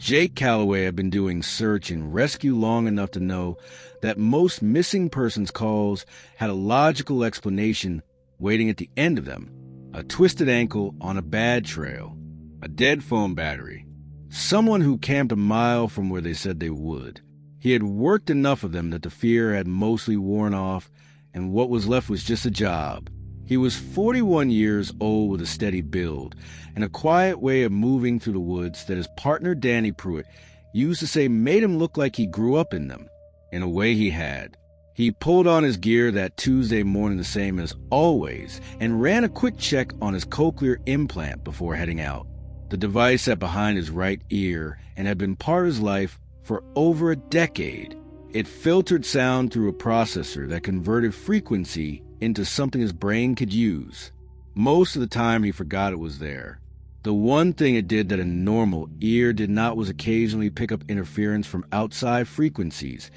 Jake Calloway had been doing search and rescue long enough to know that most missing persons calls had a logical explanation waiting at the end of them. A twisted ankle on a bad trail, a dead phone battery, someone who camped a mile from where they said they would. He had worked enough of them that the fear had mostly worn off, and what was left was just a job. He was 41 years old with a steady build and a quiet way of moving through the woods that his partner Danny Pruitt used to say made him look like he grew up in them. In a way he had. He pulled on his gear that Tuesday morning the same as always and ran a quick check on his cochlear implant before heading out. The device sat behind his right ear and had been part of his life for over a decade. It filtered sound through a processor that converted frequency into something his brain could use. Most of the time he forgot it was there. The one thing it did that a normal ear did not was occasionally pick up interference from outside frequencies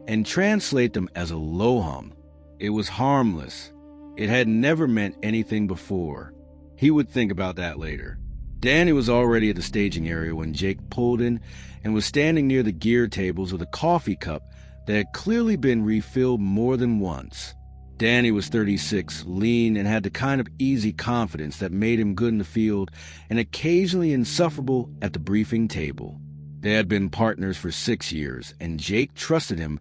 and translate them as a low hum. It was harmless. It had never meant anything before. He would think about that later. Danny was already at the staging area when Jake pulled in and was standing near the gear tables with a coffee cup that had clearly been refilled more than once. Danny was 36, lean, and had the kind of easy confidence that made him good in the field and occasionally insufferable at the briefing table. They had been partners for 6 years, and Jake trusted him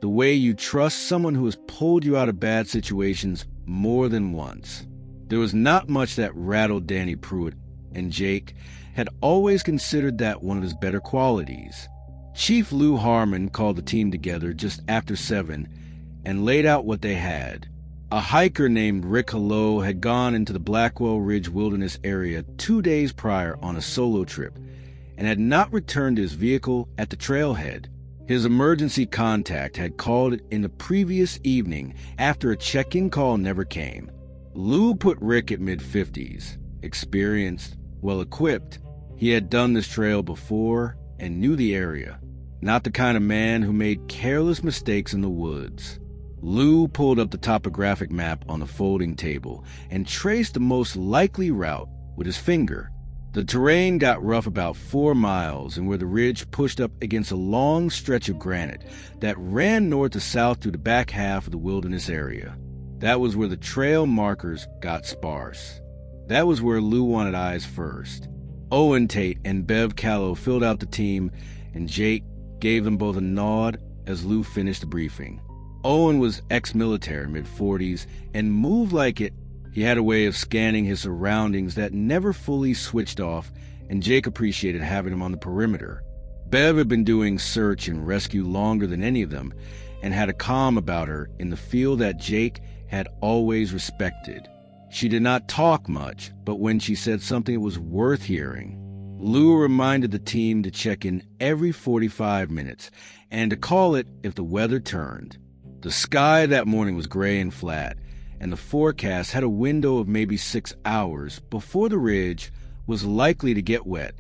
the way you trust someone who has pulled you out of bad situations more than once. There was not much that rattled Danny Pruitt, and Jake had always considered that one of his better qualities. Chief Lou Harmon called the team together just after 7 and laid out what they had. A hiker named Rick Hallo had gone into the Blackwell Ridge wilderness area 2 days prior on a solo trip and had not returned his vehicle at the trailhead. His emergency contact had called in the previous evening after a check-in call never came. Lou put Rick at mid-50s, experienced, well-equipped. He had done this trail before and knew the area, not the kind of man who made careless mistakes in the woods. Lou pulled up the topographic map on the folding table and traced the most likely route with his finger. The terrain got rough about 4 miles and where the ridge pushed up against a long stretch of granite that ran north to south through the back half of the wilderness area. That was where the trail markers got sparse. That was where Lou wanted eyes first. Owen, Tate, and Callo filled out the team, and Jake gave them both a nod as Lou finished the briefing. Owen was ex-military, mid-40s, and moved like it. He had a way of scanning his surroundings that never fully switched off, and Jake appreciated having him on the perimeter. Bev had been doing search and rescue longer than any of them, and had a calm about her in the field that Jake had always respected. She did not talk much, but when she said something it was worth hearing. Lou reminded the team to check in every 45 minutes, and to call it if the weather turned. The sky that morning was gray and flat, and the forecast had a window of maybe 6 hours before the ridge was likely to get wet.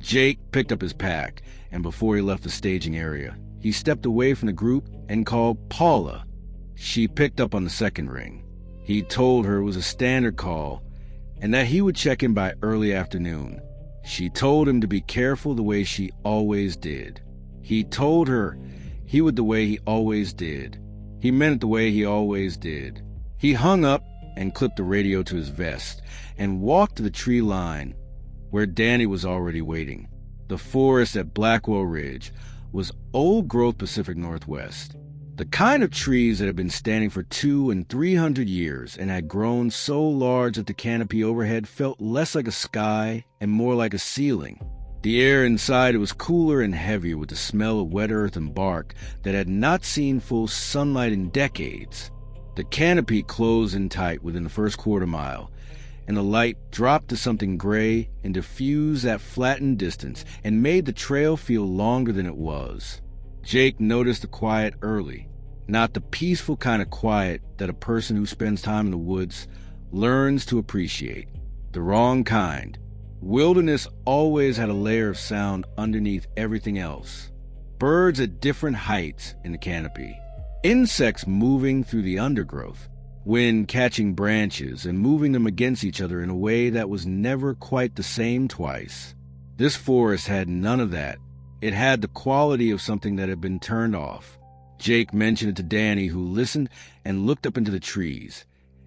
Jake picked up his pack, and before he left the staging area, he stepped away from the group and called Paula. She picked up on the second ring. He told her it was a standard call, and that he would check in by early afternoon. She told him to be careful the way she always did. He told her he would the way he always did. He meant it the way he always did. He hung up and clipped the radio to his vest and walked to the tree line where Danny was already waiting. The forest at Blackwell Ridge was old-growth Pacific Northwest, the kind of trees that had been standing for 200 and 300 years and had grown so large that the canopy overhead felt less like a sky and more like a ceiling. The air inside it was cooler and heavier with the smell of wet earth and bark that had not seen full sunlight in decades. The canopy closed in tight within the first quarter mile, and the light dropped to something gray and diffused that flattened distance and made the trail feel longer than it was. Jake noticed the quiet early, not the peaceful kind of quiet that a person who spends time in the woods learns to appreciate. The wrong kind. Wilderness always had a layer of sound underneath everything else. Birds at different heights in the canopy. Insects moving through the undergrowth. Wind catching branches and moving them against each other in a way that was never quite the same twice. This forest had none of that, It had the quality of something that had been turned off. Jake mentioned it to Danny, who listened and looked up into the trees,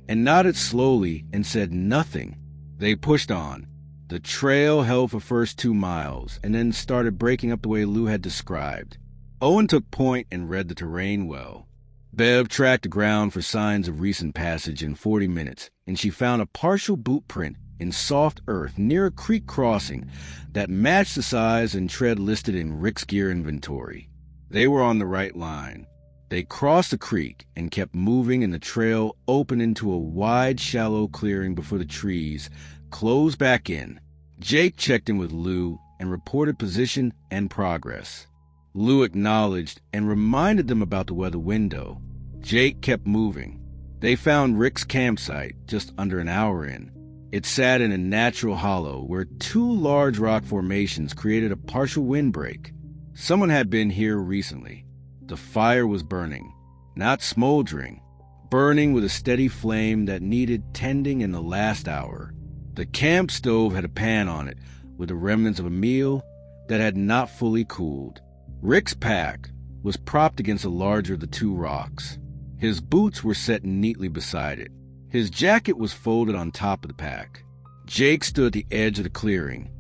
and nodded slowly and said nothing. They pushed on. The trail held for first 2 miles, and then started breaking up the way Lou had described. Owen took point and read the terrain well. Bev tracked the ground for signs of recent passage in 40 minutes, and she found a partial boot print in soft earth near a creek crossing that matched the size and tread listed in Rick's gear inventory. They were on the right line. They crossed the creek and kept moving, and the trail opened into a wide, shallow clearing before the trees closed back in. Jake checked in with Lou and reported position and progress. Lou acknowledged and reminded them about the weather window. Jake kept moving. They found Rick's campsite just under an hour in. It sat in a natural hollow where 2 large rock formations created a partial windbreak. Someone had been here recently. The fire was burning, not smoldering, burning with a steady flame that needed tending in the last hour. The camp stove had a pan on it with the remnants of a meal that had not fully cooled. Rick's pack was propped against the larger of the 2 rocks. His boots were set neatly beside it. His jacket was folded on top of the pack. Jake stood at the edge of the clearing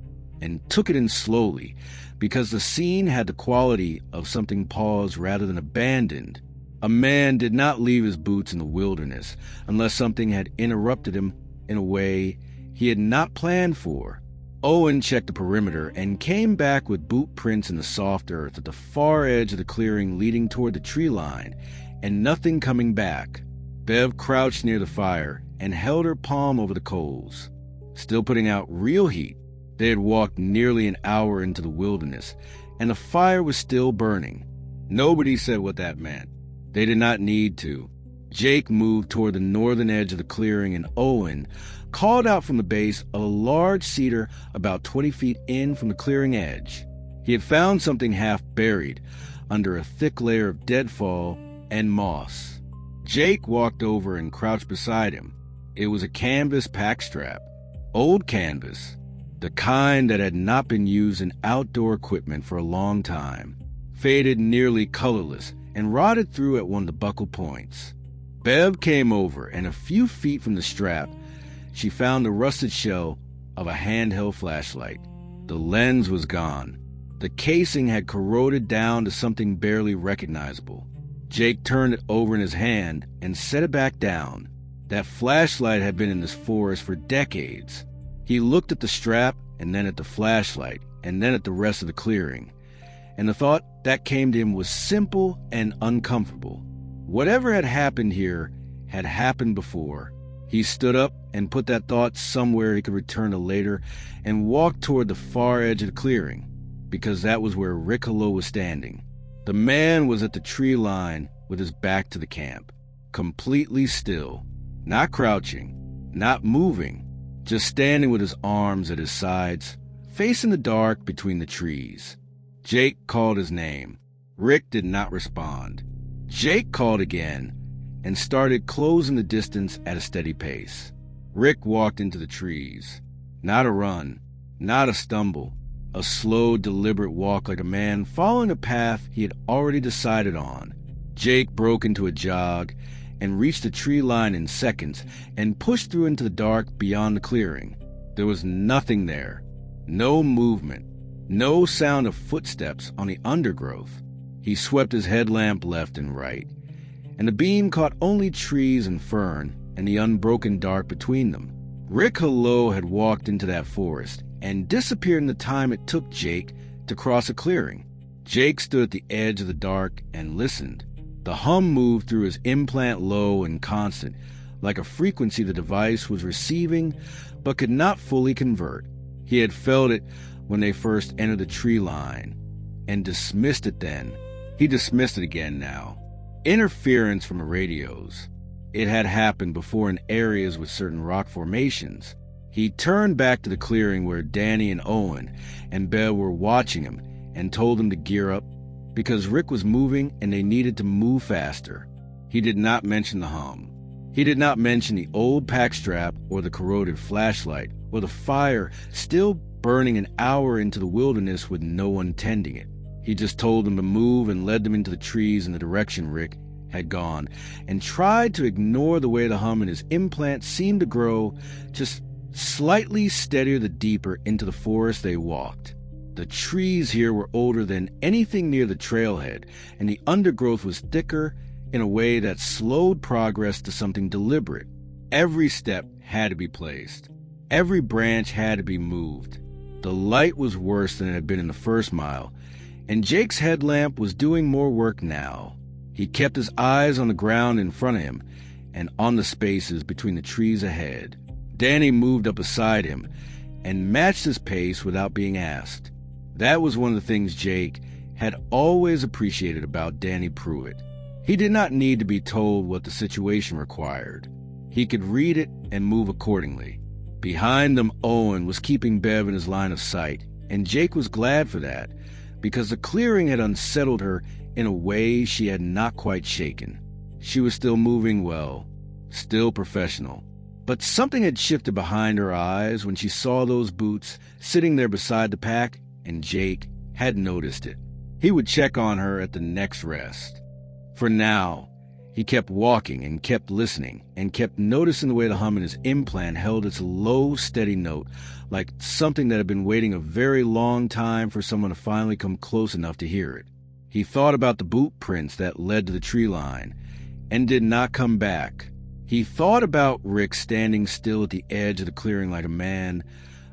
and took it in slowly because the scene had the quality of something paused rather than abandoned. A man did not leave his boots in the wilderness unless something had interrupted him in a way he had not planned for. Owen checked the perimeter and came back with boot prints in the soft earth at the far edge of the clearing leading toward the tree line, and nothing coming back. Bev crouched near the fire and held her palm over the coals, still putting out real heat. They had walked nearly an hour into the wilderness, and the fire was still burning. Nobody said what that meant. They did not need to. Jake moved toward the northern edge of the clearing, and Owen called out from the base of a large cedar about 20 feet in from the clearing edge. He had found something half buried under a thick layer of deadfall and moss. Jake walked over and crouched beside him. It was a canvas pack strap, old canvas, the kind that had not been used in outdoor equipment for a long time, faded nearly colorless and rotted through at one of the buckle points. Bev came over, and a few feet from the strap, she found the rusted shell of a handheld flashlight. The lens was gone. The casing had corroded down to something barely recognizable. Jake turned it over in his hand and set it back down. That flashlight had been in this forest for decades. He looked at the strap and then at the flashlight and then at the rest of the clearing, and the thought that came to him was simple and uncomfortable. Whatever had happened here had happened before. He stood up and put that thought somewhere he could return to later and walked toward the far edge of the clearing, because that was where Rick Hallo was standing. The man was at the tree line with his back to the camp, completely still, not crouching, not moving, just standing with his arms at his sides, facing the dark between the trees. Jake called his name. Rick did not respond. Jake called again and started closing the distance at a steady pace. Rick walked into the trees. Not a run, not a stumble. A slow, deliberate walk like a man following a path he had already decided on. Jake broke into a jog and reached the tree line in seconds and pushed through into the dark beyond the clearing. There was nothing there. No movement. No sound of footsteps on the undergrowth. He swept his headlamp left and right, and the beam caught only trees and fern and the unbroken dark between them. Rick Hallo had walked into that forest and disappeared in the time it took Jake to cross a clearing. Jake stood at the edge of the dark and listened. The hum moved through his implant low and constant, like a frequency the device was receiving but could not fully convert. He had felt it when they first entered the tree line and dismissed it then. He dismissed it again now. Interference from the radios. It had happened before in areas with certain rock formations. He turned back to the clearing where Danny and Owen and Bev were watching him and told them to gear up because Rick was moving and they needed to move faster. He did not mention the hum. He did not mention the old pack strap or the corroded flashlight or the fire still burning an hour into the wilderness with no one tending it. He just told them to move and led them into the trees in the direction Rick had gone, and tried to ignore the way the hum in his implant seemed to grow just slightly steadier the deeper into the forest they walked. The trees here were older than anything near the trailhead, and the undergrowth was thicker in a way that slowed progress to something deliberate. Every step had to be placed. Every branch had to be moved. The light was worse than it had been in the first mile, and Jake's headlamp was doing more work now. He kept his eyes on the ground in front of him and on the spaces between the trees ahead. Danny moved up beside him and matched his pace without being asked. That was one of the things Jake had always appreciated about Danny Pruitt. He did not need to be told what the situation required. He could read it and move accordingly. Behind them, Owen was keeping Bev in his line of sight, and Jake was glad for that, because the clearing had unsettled her in a way she had not quite shaken. She was still moving well, still professional, but something had shifted behind her eyes when she saw those boots sitting there beside the pack, and Jake had noticed it. He would check on her at the next rest. For now, he kept walking and kept listening and kept noticing the way the hum in his implant held its low, steady note, like something that had been waiting a very long time for someone to finally come close enough to hear it. He thought about the boot prints that led to the tree line and did not come back. He thought about Rick standing still at the edge of the clearing like a man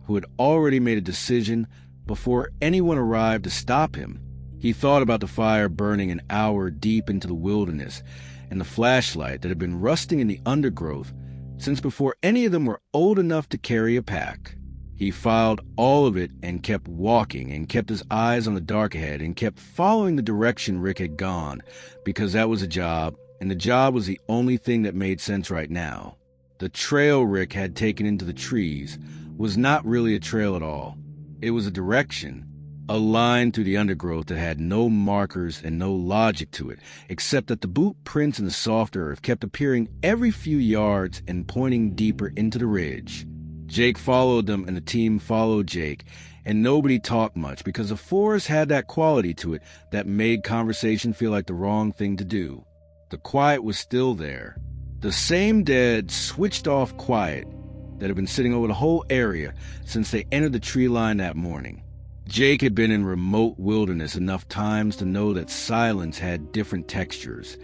who had already made a decision before anyone arrived to stop him. He thought about the fire burning an hour deep into the wilderness and the flashlight that had been rusting in the undergrowth since before any of them were old enough to carry a pack. He filed all of it and kept walking and kept his eyes on the dark ahead and kept following the direction Rick had gone, because that was a job, and the job was the only thing that made sense right now. The trail Rick had taken into the trees was not really a trail at all. It was a direction, a line through the undergrowth that had no markers and no logic to it, except that the boot prints in the soft earth kept appearing every few yards and pointing deeper into the ridge. Jake followed them and the team followed Jake, and nobody talked much because the forest had that quality to it that made conversation feel like the wrong thing to do. The quiet was still there. The same dead, switched-off quiet that had been sitting over the whole area since they entered the tree line that morning. Jake had been in remote wilderness enough times to know that silence had different textures,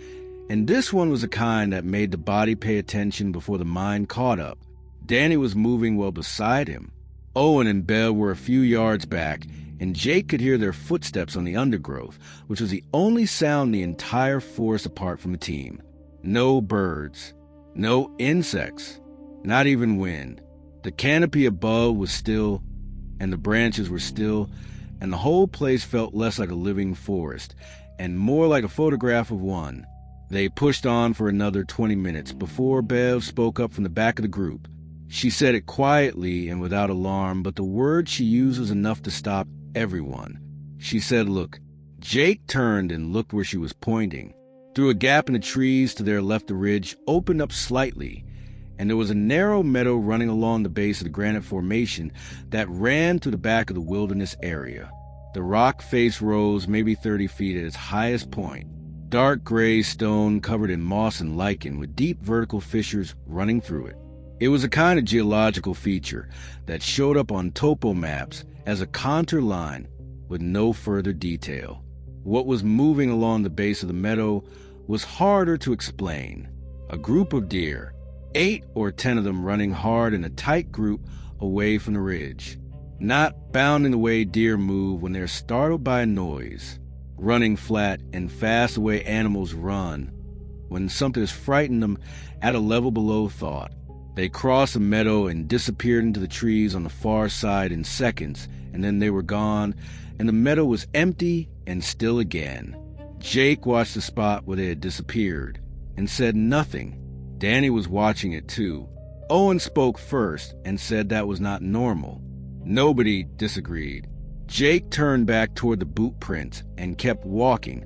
and this one was the kind that made the body pay attention before the mind caught up. Danny was moving well beside him. Owen and Bev were a few yards back, and Jake could hear their footsteps on the undergrowth, which was the only sound in the entire forest apart from the team. No birds, no insects, not even wind. The canopy above was still, and the branches were still, and the whole place felt less like a living forest, and more like a photograph of one. They pushed on for another 20 minutes before Bev spoke up from the back of the group. She said it quietly and without alarm, but the word she used was enough to stop everyone. She said, "Look." Jake turned and looked where she was pointing. Through a gap in the trees to their left, the ridge opened up slightly, and there was a narrow meadow running along the base of the granite formation that ran through the back of the wilderness area. The rock face rose maybe 30 feet at its highest point, dark gray stone covered in moss and lichen with deep vertical fissures running through it. It was a kind of geological feature that showed up on topo maps as a contour line with no further detail. What was moving along the base of the meadow was harder to explain. A group of deer, 8 or 10 of them running hard in a tight group away from the ridge, not bounding the way deer move when they're startled by a noise, running flat and fast the way animals run when something has frightened them at a level below thought. They crossed the meadow and disappeared into the trees on the far side in seconds, and then they were gone, and the meadow was empty and still again. Jake watched the spot where they had disappeared and said nothing. Danny was watching it too. Owen spoke first and said that was not normal. Nobody disagreed. Jake turned back toward the boot prints and kept walking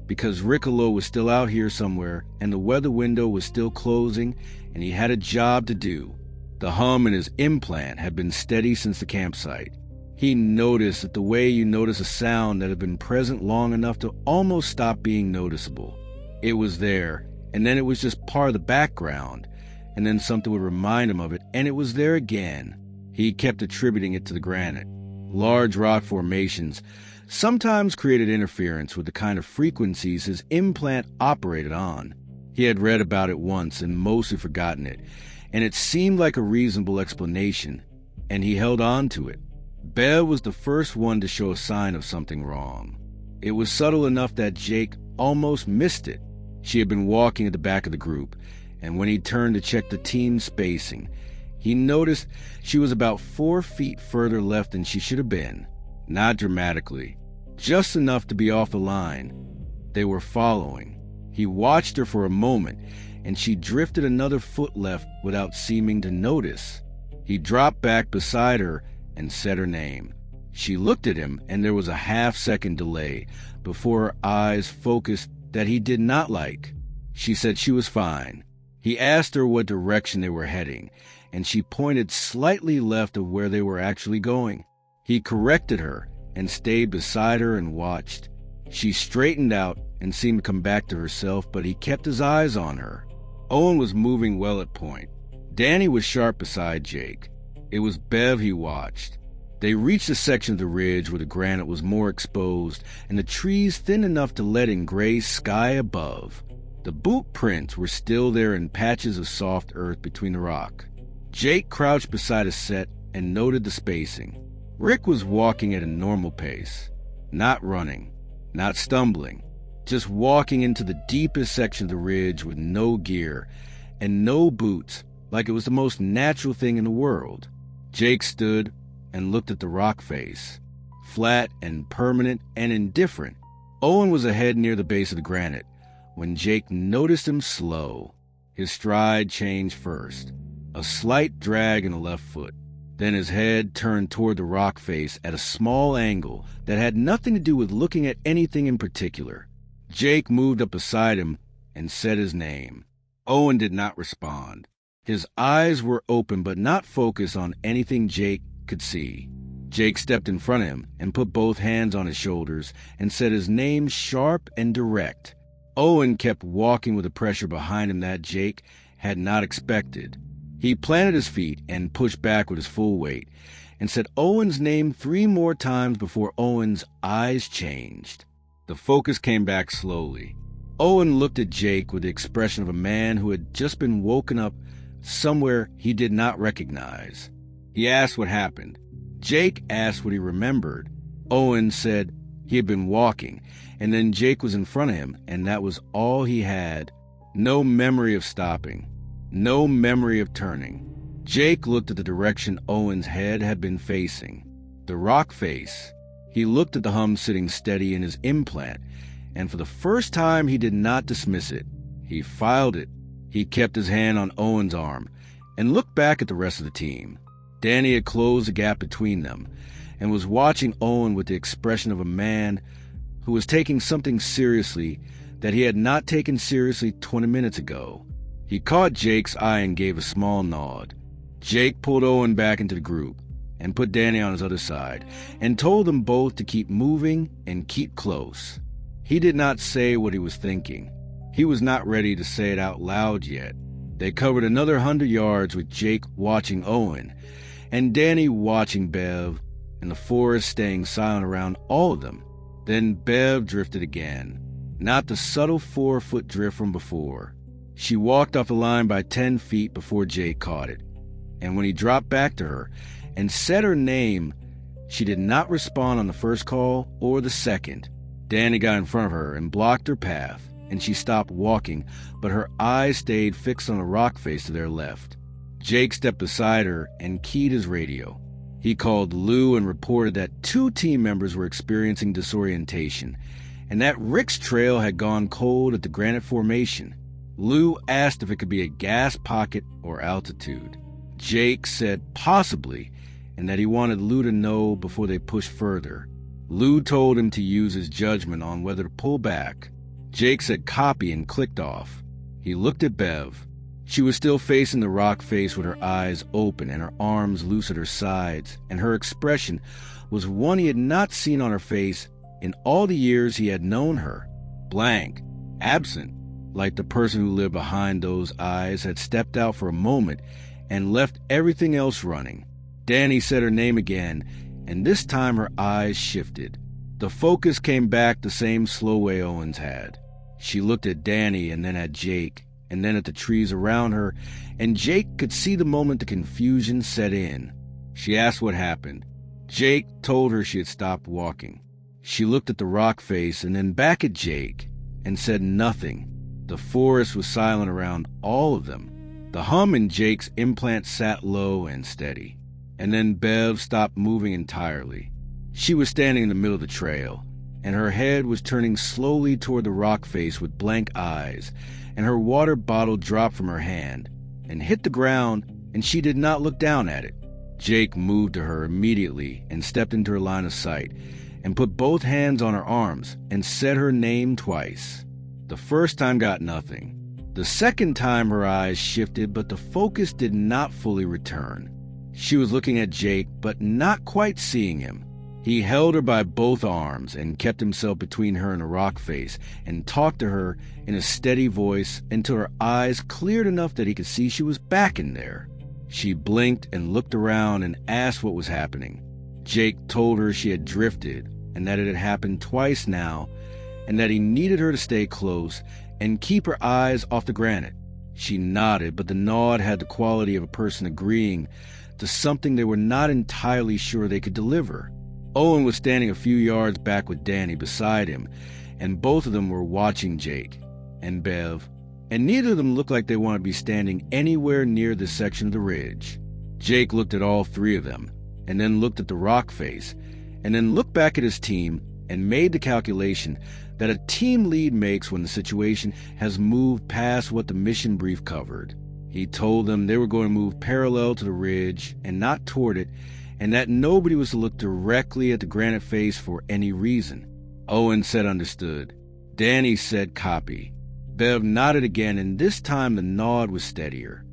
because Rick Hallo was still out here somewhere and the weather window was still closing and he had a job to do. The hum in his implant had been steady since the campsite. He noticed that the way you notice a sound that had been present long enough to almost stop being noticeable. It was there, and then it was just part of the background, and then something would remind him of it, and it was there again. He kept attributing it to the granite. Large rock formations sometimes created interference with the kind of frequencies his implant operated on. He had read about it once and mostly forgotten it, and it seemed like a reasonable explanation, and he held on to it. Bev was the first one to show a sign of something wrong. It was subtle enough that Jake almost missed it. She had been walking at the back of the group, and when he turned to check the team spacing, he noticed she was about 4 feet further left than she should have been. Not dramatically, just enough to be off the line. They were following. He watched her for a moment, and she drifted another foot left without seeming to notice. He dropped back beside her and said her name. She looked at him, and there was a half-second delay before her eyes focused that he did not like. She said she was fine. He asked her what direction they were heading, and she pointed slightly left of where they were actually going. He corrected her and stayed beside her and watched. She straightened out and seemed to come back to herself, but he kept his eyes on her. Owen was moving well at point. Danny was sharp beside Jake. It was Bev he watched. They reached a section of the ridge where the granite was more exposed and the trees thin enough to let in gray sky above. The boot prints were still there in patches of soft earth between the rock. Jake crouched beside a set and noted the spacing. Rick was walking at a normal pace, not running, not stumbling, just walking into the deepest section of the ridge with no gear and no boots, like it was the most natural thing in the world. Jake stood and looked at the rock face, flat and permanent and indifferent. Owen was ahead near the base of the granite when Jake noticed him slow. His stride changed first, a slight drag in the left foot. Then his head turned toward the rock face at a small angle that had nothing to do with looking at anything in particular. Jake moved up beside him and said his name. Owen did not respond. His eyes were open but not focused on anything Jake could see. Jake stepped in front of him and put both hands on his shoulders and said his name sharp and direct. Owen kept walking with the pressure behind him that Jake had not expected. He planted his feet and pushed back with his full weight and said Owen's name 3 more times before Owen's eyes changed. The focus came back slowly. Owen looked at Jake with the expression of a man who had just been woken up somewhere he did not recognize. He asked what happened. Jake asked what he remembered. Owen said he had been walking, and then Jake was in front of him, and that was all he had. No memory of stopping. No memory of turning. Jake looked at the direction Owen's head had been facing. The rock face. He looked at the hum sitting steady in his implant, and for the first time he did not dismiss it. He filed it. He kept his hand on Owen's arm and looked back at the rest of the team. Danny had closed the gap between them and was watching Owen with the expression of a man who was taking something seriously that he had not taken seriously 20 minutes ago. He caught Jake's eye and gave a small nod. Jake pulled Owen back into the group and put Danny on his other side and told them both to keep moving and keep close. He did not say what he was thinking. He was not ready to say it out loud yet. They covered another 100 yards with Jake watching Owen and Danny watching Bev, and the forest staying silent around all of them. Then Bev drifted again, not the subtle 4-foot drift from before. She walked off the line by 10 feet before Jake caught it, and when he dropped back to her and said her name, she did not respond on the first call or the second. Danny got in front of her and blocked her path, and she stopped walking, but her eyes stayed fixed on the rock face to their left. Jake stepped beside her and keyed his radio. He called Lou and reported that 2 team members were experiencing disorientation, and that Rick's trail had gone cold at the granite formation. Lou asked if it could be a gas pocket or altitude. Jake said possibly, and that he wanted Lou to know before they pushed further. Lou told him to use his judgment on whether to pull back. Jake said copy and clicked off. He looked at Bev. She was still facing the rock face with her eyes open and her arms loose at her sides, and her expression was one he had not seen on her face in all the years he had known her. Blank, absent, like the person who lived behind those eyes had stepped out for a moment and left everything else running. Danny said her name again, and this time her eyes shifted. The focus came back the same slow way Owens had. She looked at Danny and then at Jake, and then at the trees around her, and Jake could see the moment the confusion set in. She asked what happened. Jake told her she had stopped walking. She looked at the rock face and then back at Jake and said nothing. The forest was silent around all of them. The hum in Jake's implant sat low and steady. And then Bev stopped moving entirely. She was standing in the middle of the trail, and her head was turning slowly toward the rock face with blank eyes, and her water bottle dropped from her hand and hit the ground, and she did not look down at it. Jake moved to her immediately and stepped into her line of sight and put both hands on her arms and said her name twice. The first time got nothing. The second time her eyes shifted, but the focus did not fully return. She was looking at Jake, but not quite seeing him. He held her by both arms and kept himself between her and the rock face and talked to her in a steady voice until her eyes cleared enough that he could see she was back in there. She blinked and looked around and asked what was happening. Jake told her she had drifted and that it had happened twice now, and that he needed her to stay close and keep her eyes off the granite. She nodded, but the nod had the quality of a person agreeing to something they were not entirely sure they could deliver. Owen was standing a few yards back with Danny beside him, and both of them were watching Jake and Bev, and neither of them looked like they wanted to be standing anywhere near this section of the ridge. Jake looked at all three of them, and then looked at the rock face, and then looked back at his team and made the calculation that a team lead makes when the situation has moved past what the mission brief covered. He told them they were going to move parallel to the ridge and not toward it, and that nobody was to look directly at the granite face for any reason. Owen said understood. Danny said copy. Bev nodded again, and this time the nod was steadier.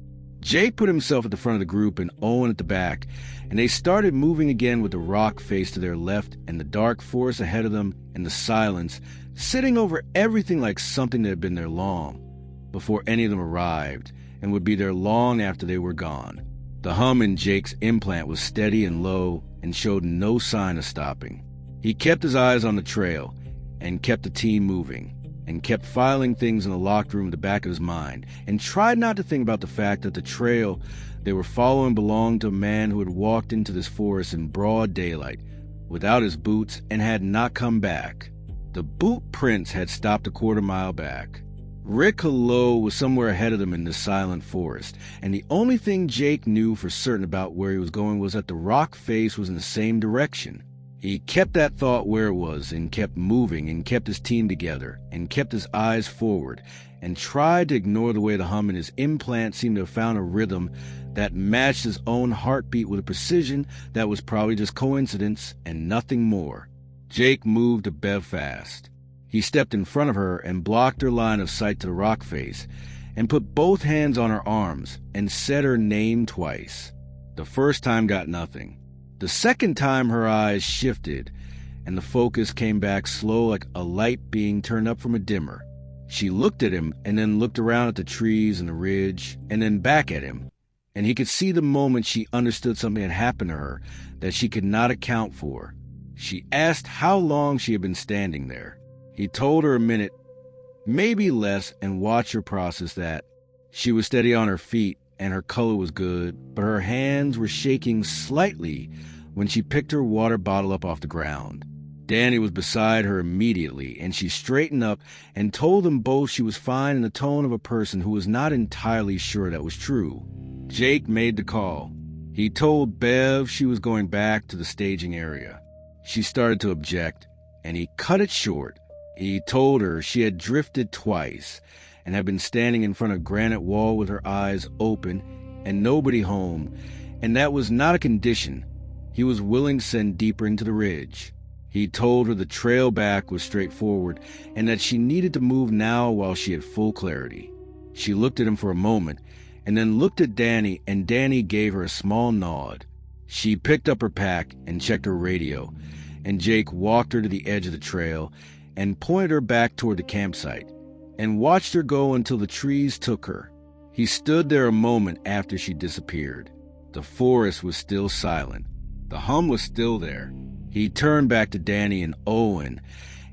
Jake put himself at the front of the group and Owen at the back, and they started moving again with the rock face to their left and the dark forest ahead of them and the silence sitting over everything like something that had been there long before any of them arrived and would be there long after they were gone. The hum in Jake's implant was steady and low and showed no sign of stopping. He kept his eyes on the trail and kept the team moving and kept filing things in the locked room at the back of his mind and tried not to think about the fact that the trail they were following belonged to a man who had walked into this forest in broad daylight without his boots and had not come back. The boot prints had stopped a quarter-mile back. Rick Hallo was somewhere ahead of them in this silent forest, and the only thing Jake knew for certain about where he was going was that the rock face was in the same direction. He kept that thought where it was and kept moving and kept his team together and kept his eyes forward and tried to ignore the way the hum in his implant seemed to have found a rhythm that matched his own heartbeat with a precision that was probably just coincidence and nothing more. Jake moved to Bev fast. He stepped in front of her and blocked her line of sight to the rock face and put both hands on her arms and said her name twice. The first time got nothing. The second time her eyes shifted and the focus came back slow like a light being turned up from a dimmer. She looked at him and then looked around at the trees and the ridge and then back at him, and he could see the moment she understood something had happened to her that she could not account for. She asked how long she had been standing there. He told her a minute, maybe less, and watched her process that. She was steady on her feet, and her color was good, but her hands were shaking slightly when she picked her water bottle up off the ground. Danny was beside her immediately, and she straightened up and told them both she was fine in the tone of a person who was not entirely sure that was true. Jake made the call. He told Bev she was going back to the staging area. She started to object, and he cut it short. He told her she had drifted twice and had been standing in front of a granite wall with her eyes open and nobody home, and that was not a condition he was willing to send deeper into the ridge. He told her the trail back was straightforward and that she needed to move now while she had full clarity. She looked at him for a moment, and then looked at Danny, and Danny gave her a small nod. She picked up her pack and checked her radio, and Jake walked her to the edge of the trail and pointed her back toward the campsite and watched her go until the trees took her. He stood there a moment after she disappeared. The forest was still silent. The hum was still there. He turned back to Danny and Owen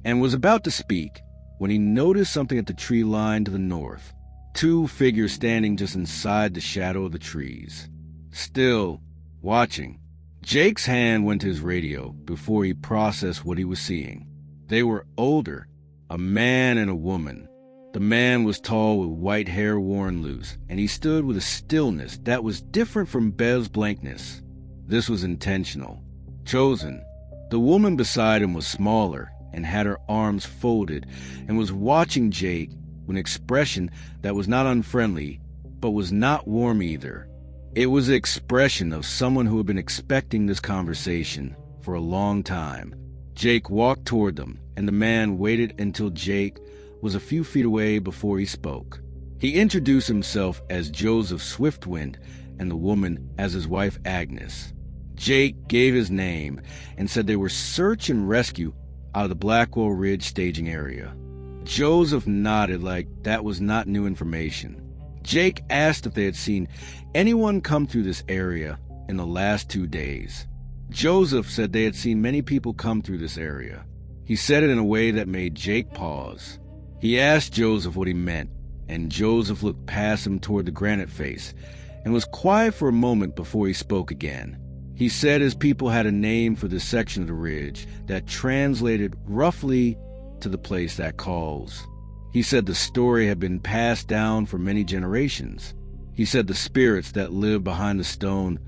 and was about to speak when he noticed something at the tree line to the north. Two figures standing just inside the shadow of the trees. Still, watching. Jake's hand went to his radio before he processed what he was seeing. They were older, a man and a woman. The man was tall with white hair worn loose, and he stood with a stillness that was different from Bev's blankness. This was intentional. Chosen. The woman beside him was smaller and had her arms folded and was watching Jake with an expression that was not unfriendly, but was not warm either. It was the expression of someone who had been expecting this conversation for a long time. Jake walked toward them, and the man waited until Jake was a few feet away before he spoke. He introduced himself as Joseph Swiftwind and the woman as his wife Agnes. Jake gave his name and said they were search and rescue out of the Blackwell Ridge staging area. Joseph nodded like that was not new information. Jake asked if they had seen anyone come through this area in the last 2 days. Joseph said they had seen many people come through this area. He said it in a way that made Jake pause. He asked Joseph what he meant, and Joseph looked past him toward the granite face and was quiet for a moment before he spoke again. He said his people had a name for this section of the ridge that translated roughly to the place that calls. He said the story had been passed down for many generations. He said the spirits that lived behind the stone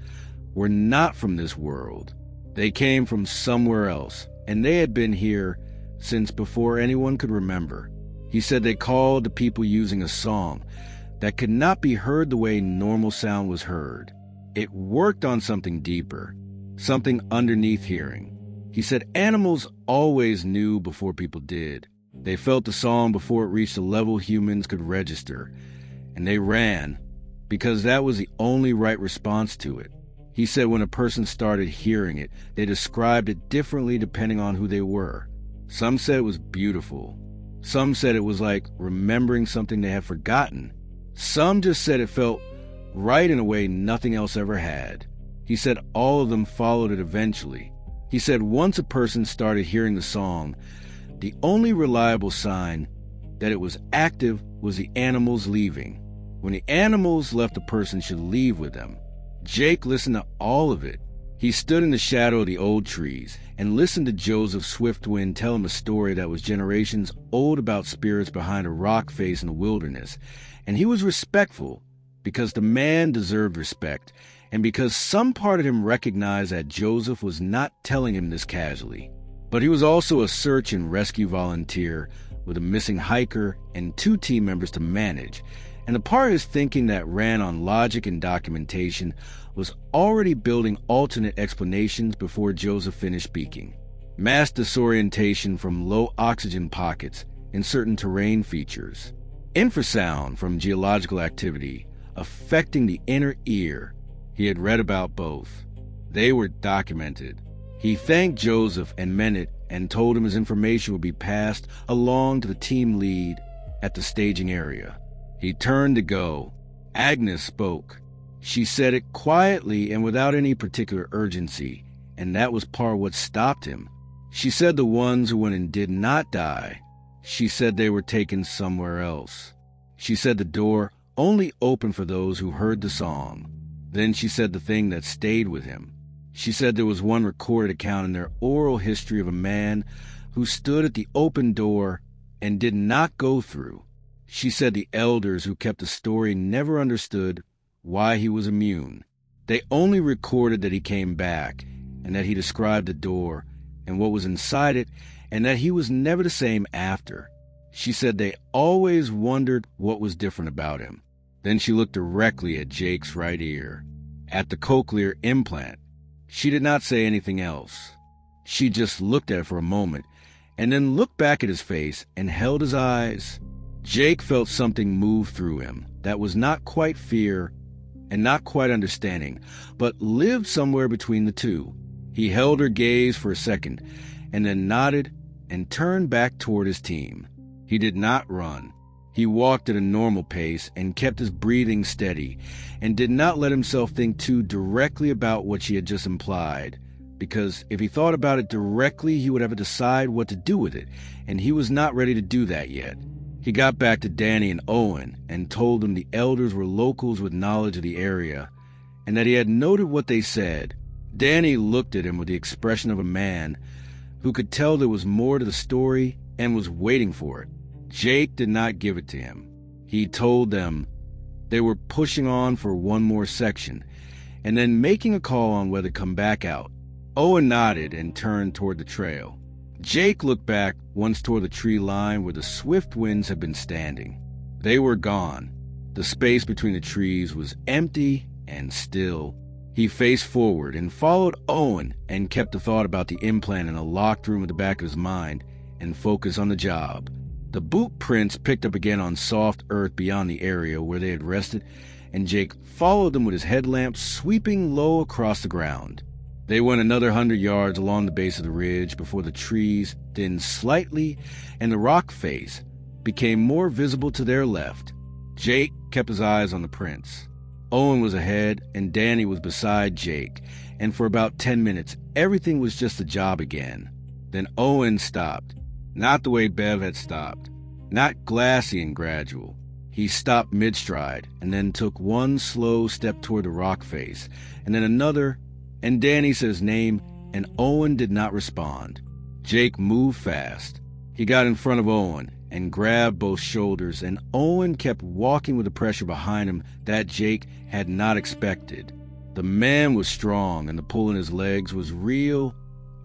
were not from this world. They came from somewhere else, and they had been here since before anyone could remember. He said they called the people using a song that could not be heard the way normal sound was heard. It worked on something deeper, something underneath hearing. He said animals always knew before people did. They felt the song before it reached a level humans could register, and they ran, because that was the only right response to it. He said when a person started hearing it, they described it differently depending on who they were. Some said it was beautiful. Some said it was like remembering something they had forgotten. Some just said it felt right in a way nothing else ever had. He said all of them followed it eventually. He said once a person started hearing the song, the only reliable sign that it was active was the animals leaving. When the animals left, a person should leave with them. Jake listened to all of it. He stood in the shadow of the old trees and listened to Joseph Swiftwind tell him a story that was generations old about spirits behind a rock face in the wilderness. And he was respectful because the man deserved respect and because some part of him recognized that Joseph was not telling him this casually. But he was also a search and rescue volunteer with a missing hiker and 2 team members to manage. And the part of his thinking that ran on logic and documentation was already building alternate explanations before Joseph finished speaking. Mass disorientation from low oxygen pockets in certain terrain features. Infrasound from geological activity affecting the inner ear. He had read about both. They were documented. He thanked Joseph and meant it and told him his information would be passed along to the team lead at the staging area. He turned to go. Agnes spoke. She said it quietly and without any particular urgency, and that was part of what stopped him. She said the ones who went and did not die. She said they were taken somewhere else. She said the door only opened for those who heard the song. Then she said the thing that stayed with him. She said there was one recorded account in their oral history of a man who stood at the open door and did not go through. She said the elders who kept the story never understood why he was immune. They only recorded that he came back and that he described the door and what was inside it and that he was never the same after. She said they always wondered what was different about him. Then she looked directly at Jake's right ear, at the cochlear implant. She did not say anything else. She just looked at it for a moment and then looked back at his face and held his eyes. Jake felt something move through him that was not quite fear and not quite understanding, but lived somewhere between the two. He held her gaze for a second and then nodded and turned back toward his team. He did not run. He walked at a normal pace and kept his breathing steady and did not let himself think too directly about what she had just implied, because if he thought about it directly, he would have to decide what to do with it, and he was not ready to do that yet. He got back to Danny and Owen and told them the elders were locals with knowledge of the area and that he had noted what they said. Danny looked at him with the expression of a man who could tell there was more to the story and was waiting for it. Jake did not give it to him. He told them they were pushing on for one more section and then making a call on whether to come back out. Owen nodded and turned toward the trail. Jake looked back once toward the tree line where the swift winds had been standing. They were gone. The space between the trees was empty and still. He faced forward and followed Owen and kept the thought about the implant in a locked room at the back of his mind and focused on the job. The boot prints picked up again on soft earth beyond the area where they had rested, and Jake followed them with his headlamp sweeping low across the ground. They went another 100 yards along the base of the ridge before the trees thinned slightly and the rock face became more visible to their left. Jake kept his eyes on the prints. Owen was ahead and Danny was beside Jake, and for about 10 minutes everything was just a job again. Then Owen stopped. Not the way Bev had stopped. Not glassy and gradual. He stopped mid-stride and then took one slow step toward the rock face, and then another, and Danny said his name, and Owen did not respond. Jake moved fast. He got in front of Owen and grabbed both shoulders, and Owen kept walking with the pressure behind him that Jake had not expected. The man was strong, and the pull in his legs was real,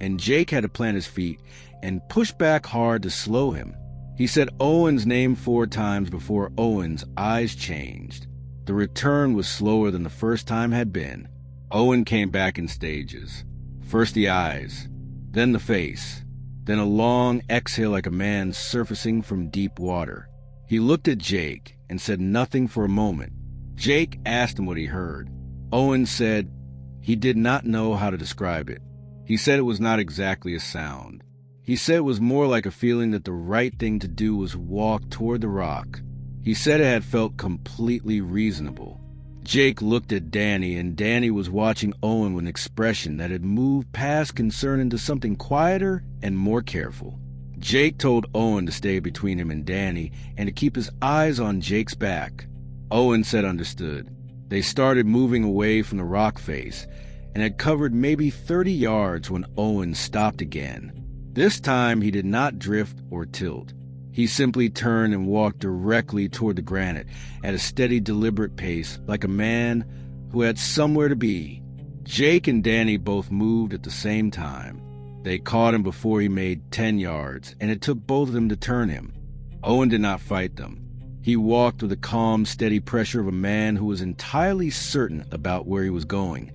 and Jake had to plant his feet and push back hard to slow him. He said Owen's name 4 times before Owen's eyes changed. The return was slower than the first time had been. Owen came back in stages. First the eyes, then the face, then a long exhale like a man surfacing from deep water. He looked at Jake and said nothing for a moment. Jake asked him what he heard. Owen said he did not know how to describe it. He said it was not exactly a sound. He said it was more like a feeling that the right thing to do was walk toward the rock. He said it had felt completely reasonable. Jake looked at Danny, and Danny was watching Owen with an expression that had moved past concern into something quieter and more careful. Jake told Owen to stay between him and Danny and to keep his eyes on Jake's back. Owen said understood. They started moving away from the rock face and had covered maybe 30 yards when Owen stopped again. This time he did not drift or tilt. He simply turned and walked directly toward the granite at a steady, deliberate pace, like a man who had somewhere to be. Jake and Danny both moved at the same time. They caught him before he made 10 yards, and it took both of them to turn him. Owen did not fight them. He walked with the calm, steady pressure of a man who was entirely certain about where he was going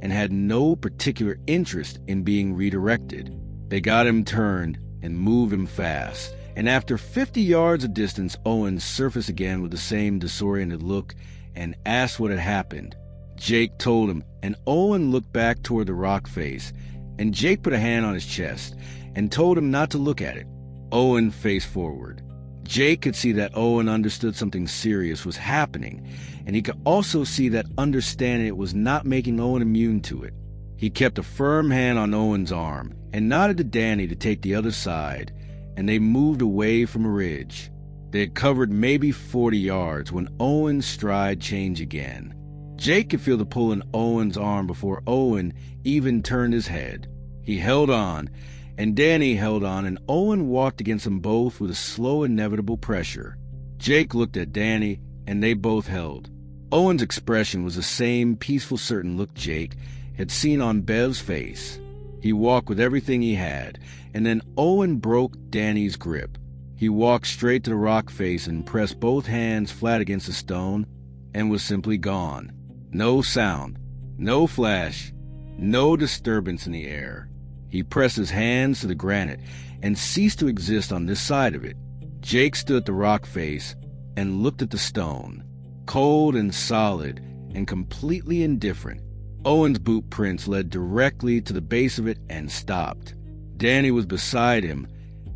and had no particular interest in being redirected. They got him turned and moved him fast, and after 50 yards of distance, Owen surfaced again with the same disoriented look and asked what had happened. Jake told him, and Owen looked back toward the rock face, and Jake put a hand on his chest and told him not to look at it. Owen faced forward. Jake could see that Owen understood something serious was happening, and he could also see that understanding it was not making Owen immune to it. He kept a firm hand on Owen's arm and nodded to Danny to take the other side, and they moved away from a ridge. They had covered maybe 40 yards when Owen's stride changed again. Jake could feel the pull in Owen's arm before Owen even turned his head. He held on, and Danny held on, and Owen walked against them both with a slow, inevitable pressure. Jake looked at Danny, and they both held. Owen's expression was the same peaceful, certain look Jake had seen on Bev's face. He walked with everything he had, and then Owen broke Danny's grip. He walked straight to the rock face and pressed both hands flat against the stone and was simply gone. No sound, no flash, no disturbance in the air. He pressed his hands to the granite and ceased to exist on this side of it. Jake stood at the rock face and looked at the stone. cold and solid and completely indifferent. Owen's boot prints led directly to the base of it and stopped. Danny was beside him,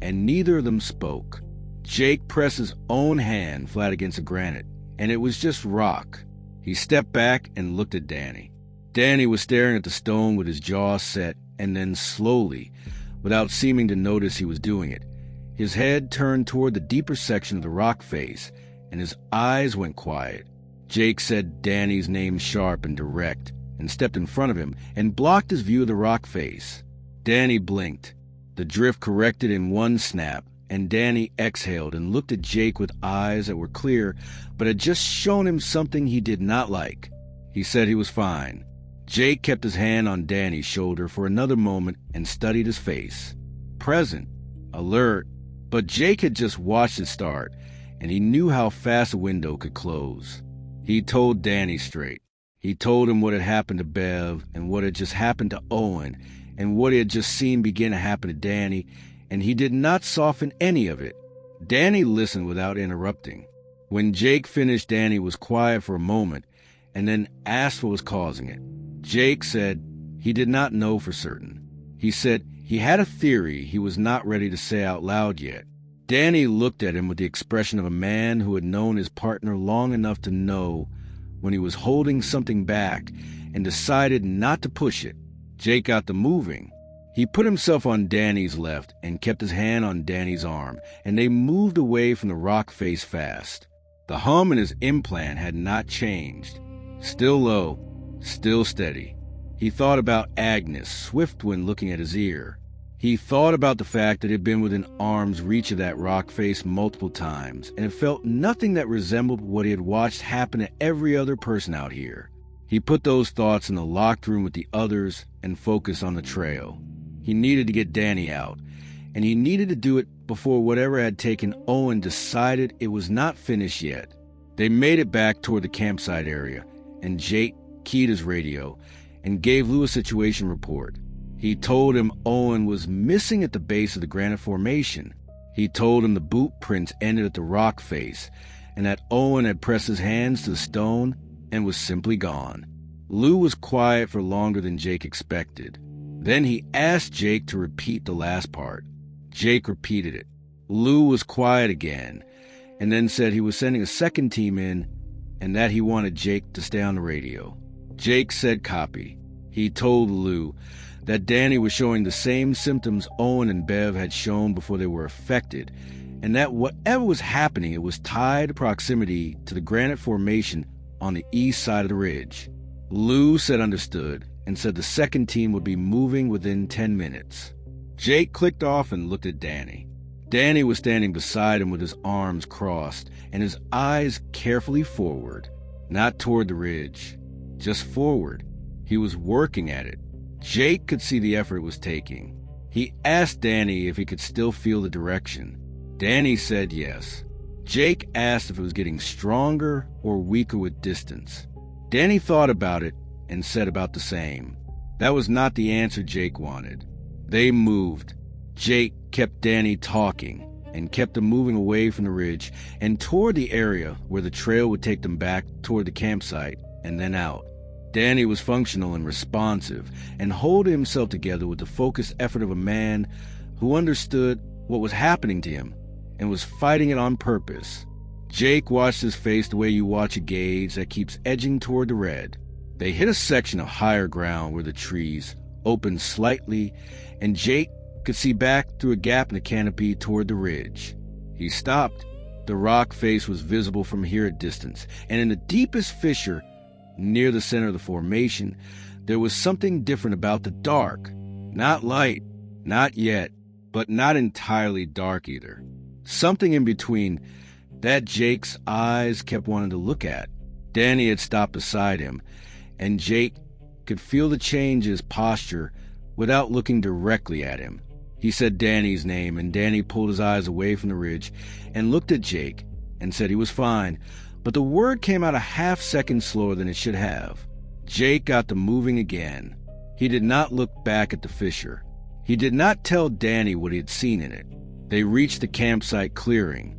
and neither of them spoke. Jake pressed his own hand flat against the granite, and it was just rock. He stepped back and looked at Danny. Danny was staring at the stone with his jaw set, and then slowly, without seeming to notice he was doing it, his head turned toward the deeper section of the rock face, and his eyes went quiet. Jake said Danny's name sharp and direct, and stepped in front of him and blocked his view of the rock face. Danny blinked. The drift corrected in one snap, and Danny exhaled and looked at Jake with eyes that were clear, but had just shown him something he did not like. He said he was fine. Jake kept his hand on Danny's shoulder for another moment and studied his face. Present, alert, but Jake had just watched it start, and he knew how fast a window could close. He told Danny straight. He told him what had happened to Bev and what had just happened to Owen and what he had just seen begin to happen to Danny, and he did not soften any of it. Danny listened without interrupting. When Jake finished, Danny was quiet for a moment and then asked what was causing it. Jake said he did not know for certain. He said he had a theory he was not ready to say out loud yet. Danny looked at him with the expression of a man who had known his partner long enough to know when he was holding something back and decided not to push it. Jake got to moving. He put himself on Danny's left and kept his hand on Danny's arm, and they moved away from the rock face fast. The hum in his implant had not changed. Still low, still steady. He thought about Agnes, swift when looking at his ear. He thought about the fact that it had been within arm's reach of that rock face multiple times, and it felt nothing that resembled what he had watched happen to every other person out here. He put those thoughts in the locked room with the others and focused on the trail. He needed to get Danny out, and he needed to do it before whatever had taken Owen decided it was not finished yet. They made it back toward the campsite area, and Jake keyed his radio and gave Lou a situation report. He told him Owen was missing at the base of the granite formation. He told him the boot prints ended at the rock face, and that Owen had pressed his hands to the stone and was simply gone. Lou was quiet for longer than Jake expected. Then he asked Jake to repeat the last part. Jake repeated it. Lou was quiet again, and then said he was sending a second team in and that he wanted Jake to stay on the radio. Jake said copy. He told Lou that Danny was showing the same symptoms Owen and Bev had shown before they were affected, and that whatever was happening, it was tied to proximity to the granite formation on the east side of the ridge. Lou said understood, and said the second team would be moving within 10 minutes. Jake clicked off and looked at Danny. Danny was standing beside him with his arms crossed and his eyes carefully forward, not toward the ridge, just forward. He was working at it. Jake could see the effort it was taking. He asked Danny if he could still feel the direction. Danny said yes. Jake asked if it was getting stronger or weaker with distance. Danny thought about it and said about the same. That was not the answer Jake wanted. They moved. Jake kept Danny talking and kept them moving away from the ridge and toward the area where the trail would take them back toward the campsite and then out. Danny was functional and responsive and holding himself together with the focused effort of a man who understood what was happening to him and was fighting it on purpose. Jake watched his face the way you watch a gauge that keeps edging toward the red. They hit a section of higher ground where the trees opened slightly, and Jake could see back through a gap in the canopy toward the ridge. He stopped. The rock face was visible from here at distance, and in the deepest fissure, near the center of the formation, there was something different about the dark. Not light, not yet, but not entirely dark either. Something in between that Jake's eyes kept wanting to look at. Danny had stopped beside him, and Jake could feel the change in his posture without looking directly at him. He said Danny's name, and Danny pulled his eyes away from the ridge and looked at Jake and said he was fine, but the word came out a half-second slower than it should have. Jake got to moving again. He did not look back at the fissure. He did not tell Danny what he had seen in it. They reached the campsite clearing.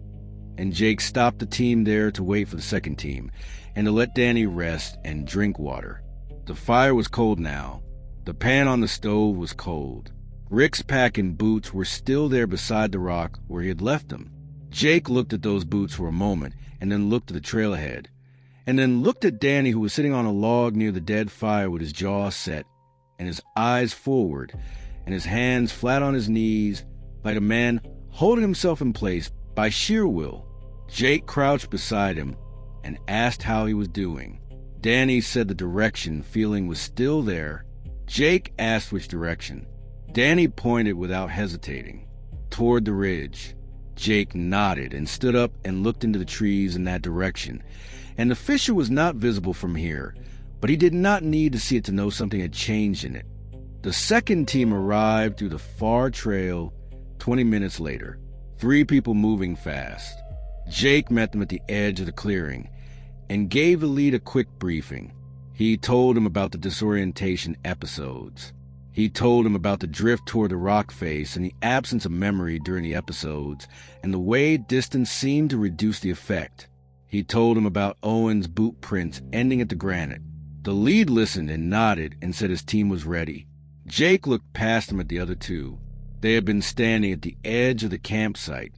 and Jake stopped the team there to wait for the second team and to let Danny rest and drink water. The fire was cold now. The pan on the stove was cold. Rick's pack and boots were still there beside the rock where he had left them. Jake looked at those boots for a moment and then looked at the trail ahead, and then looked at Danny, who was sitting on a log near the dead fire with his jaw set and his eyes forward and his hands flat on his knees like a man holding himself in place by sheer will. Jake crouched beside him and asked how he was doing. Danny said the direction feeling was still there. Jake asked which direction. Danny pointed without hesitating, toward the ridge. Jake nodded and stood up and looked into the trees in that direction, and the fissure was not visible from here, but he did not need to see it to know something had changed in it. The second team arrived through the far trail 20 minutes later, 3 people moving fast. Jake met them at the edge of the clearing and gave the lead a quick briefing. He told him about the disorientation episodes. He told him about the drift toward the rock face and the absence of memory during the episodes and the way distance seemed to reduce the effect. He told him about Owen's boot prints ending at the granite. The lead listened and nodded and said his team was ready. Jake looked past him at the other 2. They had been standing at the edge of the campsite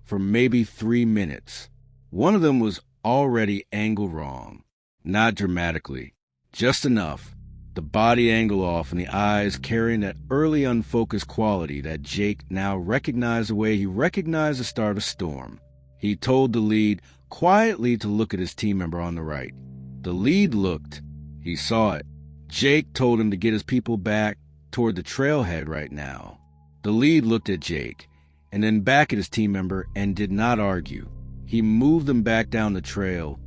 for maybe 3 minutes. One of them was already angled wrong. Not dramatically, just enough. The body angle off and the eyes carrying that early unfocused quality that Jake now recognized the way he recognized the start of a storm. He told the lead quietly to look at his team member on the right. The lead looked. He saw it. Jake told him to get his people back toward the trailhead right now. The lead looked at Jake and then back at his team member and did not argue. He moved them back down the trail.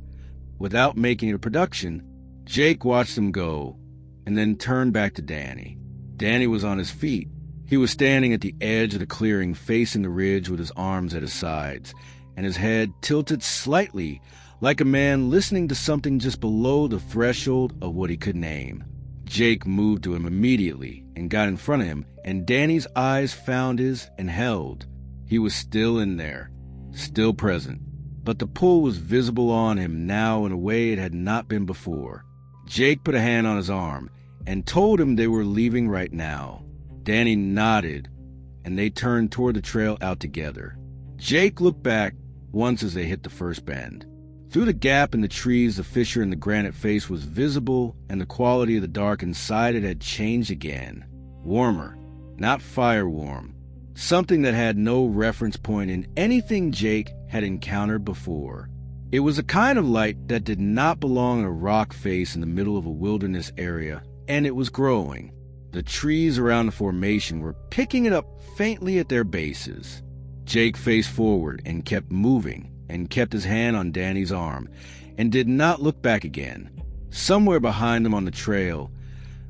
Without making a production, Jake watched them go and then turned back to Danny. Danny was on his feet. He was standing at the edge of the clearing facing the ridge with his arms at his sides and his head tilted slightly like a man listening to something just below the threshold of what he could name. Jake moved to him immediately and got in front of him, and Danny's eyes found his and held. He was still in there, still present, but the pull was visible on him now in a way it had not been before. Jake put a hand on his arm and told him they were leaving right now. Danny nodded, and they turned toward the trail out together. Jake looked back once as they hit the first bend. Through the gap in the trees, the fissure in the granite face was visible, and the quality of the dark inside it had changed again. Warmer, not fire warm. Something that had no reference point in anything Jake had encountered before. It was a kind of light that did not belong in a rock face in the middle of a wilderness area, and it was growing. The trees around the formation were picking it up faintly at their bases. Jake faced forward and kept moving, and kept his hand on Danny's arm, and did not look back again. Somewhere behind them on the trail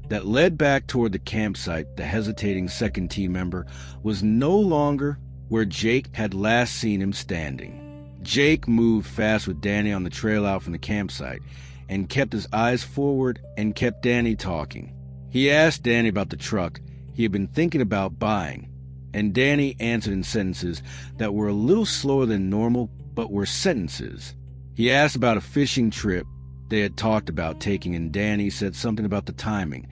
that led back toward the campsite, the hesitating second team member was no longer where Jake had last seen him standing. Jake moved fast with Danny on the trail out from the campsite, and kept his eyes forward and kept Danny talking. He asked Danny about the truck he had been thinking about buying, and Danny answered in sentences that were a little slower than normal, but were sentences. He asked about a fishing trip they had talked about taking, and Danny said something about the timing,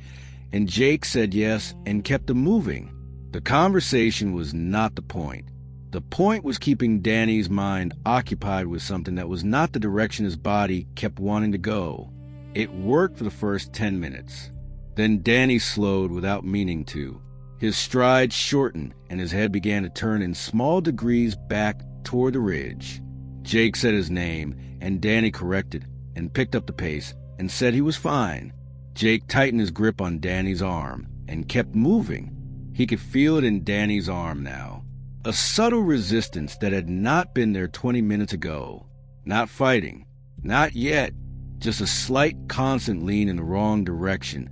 and Jake said yes and kept them moving. The conversation was not the point. The point was keeping Danny's mind occupied with something that was not the direction his body kept wanting to go. It worked for the first 10 minutes. Then Danny slowed without meaning to. His stride shortened, and his head began to turn in small degrees back toward the ridge. Jake said his name, and Danny corrected and picked up the pace and said he was fine. Jake tightened his grip on Danny's arm and kept moving. He could feel it in Danny's arm now. A subtle resistance that had not been there 20 minutes ago. Not fighting. Not yet. Just a slight constant lean in the wrong direction,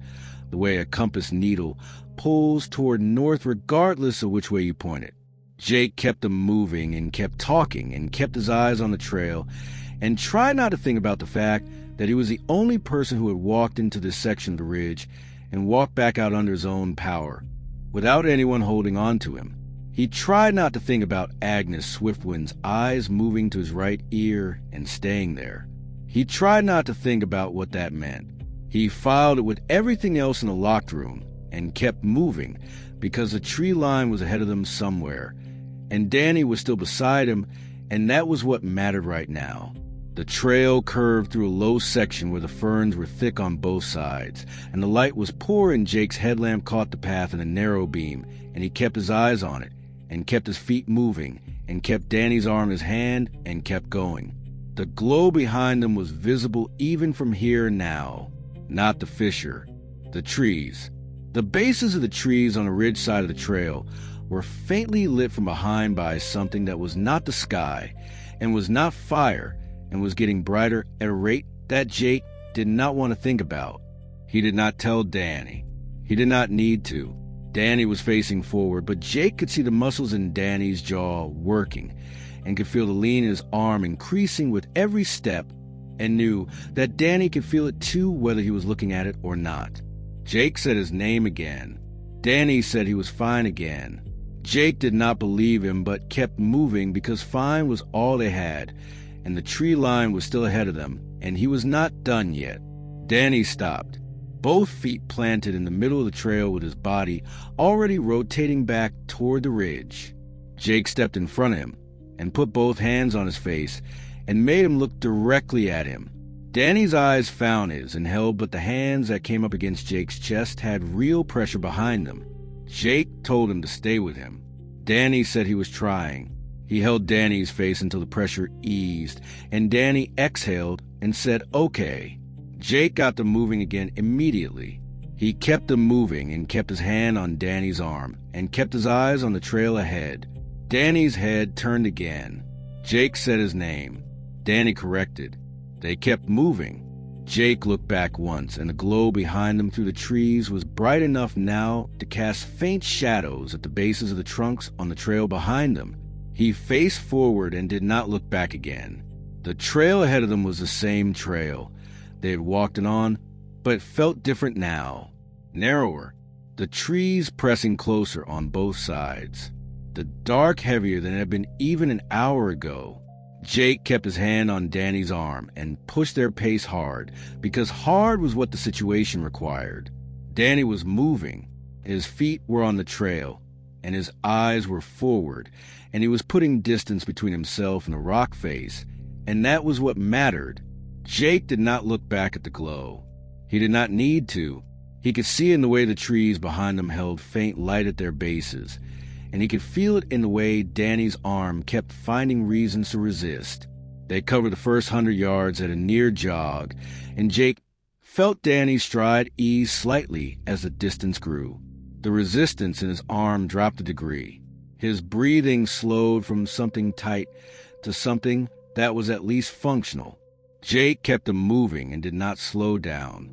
the way a compass needle pulls toward north regardless of which way you point it. Jake kept them moving and kept talking and kept his eyes on the trail and tried not to think about the fact that he was the only person who had walked into this section of the ridge and walked back out under his own power, without anyone holding on to him. He tried not to think about Agnes Swiftwind's eyes moving to his right ear and staying there. He tried not to think about what that meant. He filed it with everything else in the locked room and kept moving because the tree line was ahead of them somewhere, and Danny was still beside him, and that was what mattered right now. The trail curved through a low section where the ferns were thick on both sides, and the light was poor, and Jake's headlamp caught the path in a narrow beam, and he kept his eyes on it, and kept his feet moving, and kept Danny's arm in his hand, and kept going. The glow behind them was visible even from here now. Not the fissure, the trees. The bases of the trees on the ridge side of the trail were faintly lit from behind by something that was not the sky, and was not fire, and was getting brighter at a rate that Jake did not want to think about. He did not tell Danny. He did not need to. Danny was facing forward, but Jake could see the muscles in Danny's jaw working, and could feel the lean in his arm increasing with every step, and knew that Danny could feel it too, whether he was looking at it or not. Jake said his name again. Danny said he was fine again. Jake did not believe him, but kept moving because fine was all they had, and the tree line was still ahead of them, and he was not done yet. Danny stopped, both feet planted in the middle of the trail with his body already rotating back toward the ridge. Jake stepped in front of him and put both hands on his face and made him look directly at him. Danny's eyes found his and held, but the hands that came up against Jake's chest had real pressure behind them. Jake told him to stay with him. Danny said he was trying. He held Danny's face until the pressure eased, and Danny exhaled and said, "Okay." Jake got them moving again immediately. He kept them moving and kept his hand on Danny's arm and kept his eyes on the trail ahead. Danny's head turned again. Jake said his name. Danny corrected. They kept moving. Jake looked back once, and the glow behind them through the trees was bright enough now to cast faint shadows at the bases of the trunks on the trail behind them. He faced forward and did not look back again. The trail ahead of them was the same trail. They had walked it on, but it felt different now. Narrower. The trees pressing closer on both sides. The dark heavier than it had been even an hour ago. Jake kept his hand on Danny's arm and pushed their pace hard, because hard was what the situation required. Danny was moving. His feet were on the trail, and his eyes were forward, and he was putting distance between himself and the rock face, and that was what mattered. Jake did not look back at the glow. He did not need to. He could see in the way the trees behind them held faint light at their bases, and he could feel it in the way Danny's arm kept finding reasons to resist. They covered the first 100 yards at a near jog, and Jake felt Danny's stride ease slightly as the distance grew. The resistance in his arm dropped a degree. His breathing slowed from something tight to something that was at least functional. Jake kept him moving and did not slow down.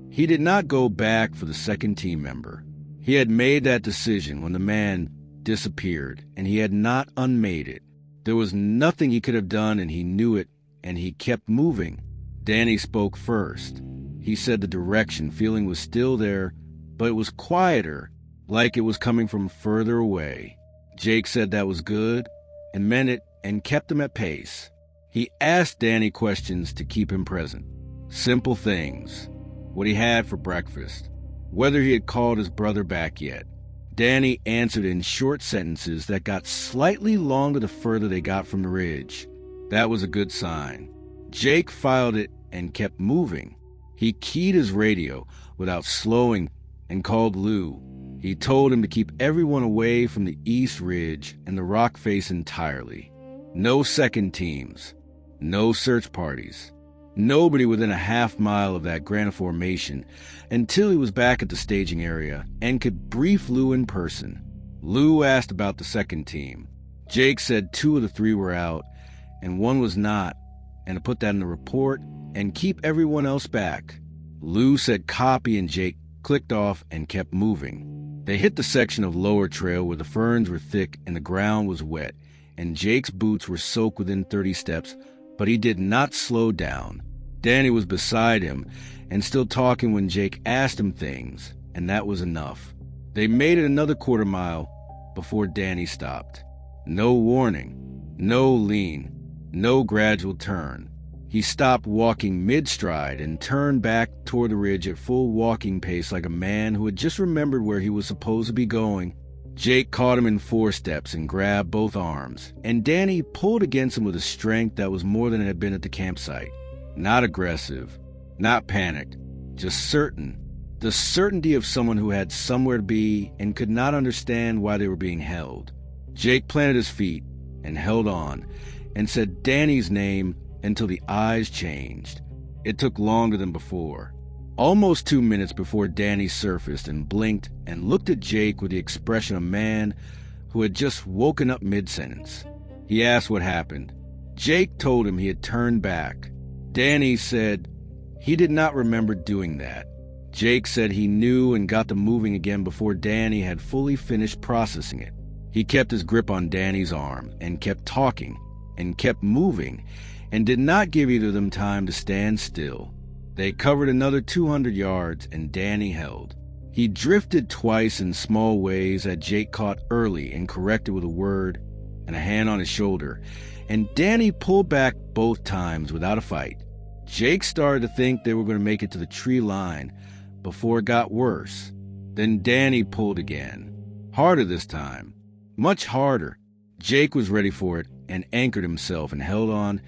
He did not go back for the second team member. He had made that decision when the man disappeared, and he had not unmade it. There was nothing he could have done, and he knew it, and he kept moving. Danny spoke first. He said the direction, feeling was still there, but it was quieter, like it was coming from further away. Jake said that was good, and meant it, and kept him at pace. He asked Danny questions to keep him present. Simple things. What he had for breakfast. Whether he had called his brother back yet. Danny answered in short sentences that got slightly longer the further they got from the ridge. That was a good sign. Jake filed it and kept moving. He keyed his radio without slowing and called Lou. He told him to keep everyone away from the east ridge and the rock face entirely. No second teams. No search parties. Nobody within a half mile of that granite formation until he was back at the staging area and could brief Lou in person. Lou asked about the second team. Jake said 2 of the 3 were out and 1 was not, and to put that in the report and keep everyone else back. Lou said copy, and Jake clicked off and kept moving. They hit the section of lower trail where the ferns were thick and the ground was wet, and Jake's boots were soaked within 30 steps, but he did not slow down. Danny was beside him and still talking when Jake asked him things, and that was enough. They made it another quarter mile, before Danny stopped. No warning, no lean, no gradual turn. He stopped walking mid-stride and turned back toward the ridge at full walking pace like a man who had just remembered where he was supposed to be going. Jake caught him in 4 steps and grabbed both arms, and Danny pulled against him with a strength that was more than it had been at the campsite. Not aggressive, not panicked, just certain. The certainty of someone who had somewhere to be and could not understand why they were being held. Jake planted his feet and held on and said Danny's name until the eyes changed. It took longer than before. Almost 2 minutes before Danny surfaced and blinked and looked at Jake with the expression of a man who had just woken up mid-sentence. He asked what happened. Jake told him he had turned back. Danny said he did not remember doing that. Jake said he knew and got them moving again before Danny had fully finished processing it. He kept his grip on Danny's arm and kept talking and kept moving and did not give either of them time to stand still. They covered another 200 yards and Danny held. He drifted twice in small ways that Jake caught early and corrected with a word and a hand on his shoulder, and Danny pulled back both times without a fight. Jake started to think they were going to make it to the tree line before it got worse. Then Danny pulled again. Harder this time. Much harder. Jake was ready for it and anchored himself and held on,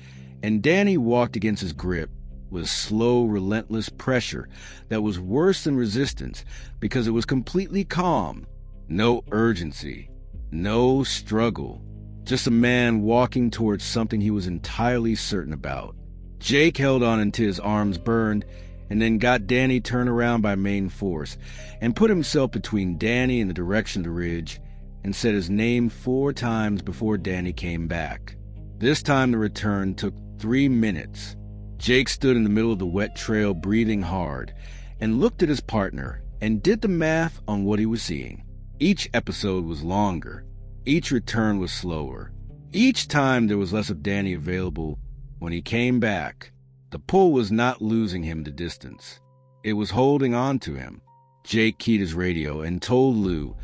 and Danny walked against his grip with slow, relentless pressure that was worse than resistance because it was completely calm. No urgency. No struggle. Just a man walking towards something he was entirely certain about. Jake held on until his arms burned and then got Danny turned around by main force and put himself between Danny and the direction of the ridge and said his name 4 times before Danny came back. This time the return took 3 minutes. Jake stood in the middle of the wet trail breathing hard and looked at his partner and did the math on what he was seeing. Each episode was longer. Each return was slower. Each time there was less of Danny available. When he came back, the pull was not losing him to distance. It was holding on to him. Jake keyed his radio and told Lou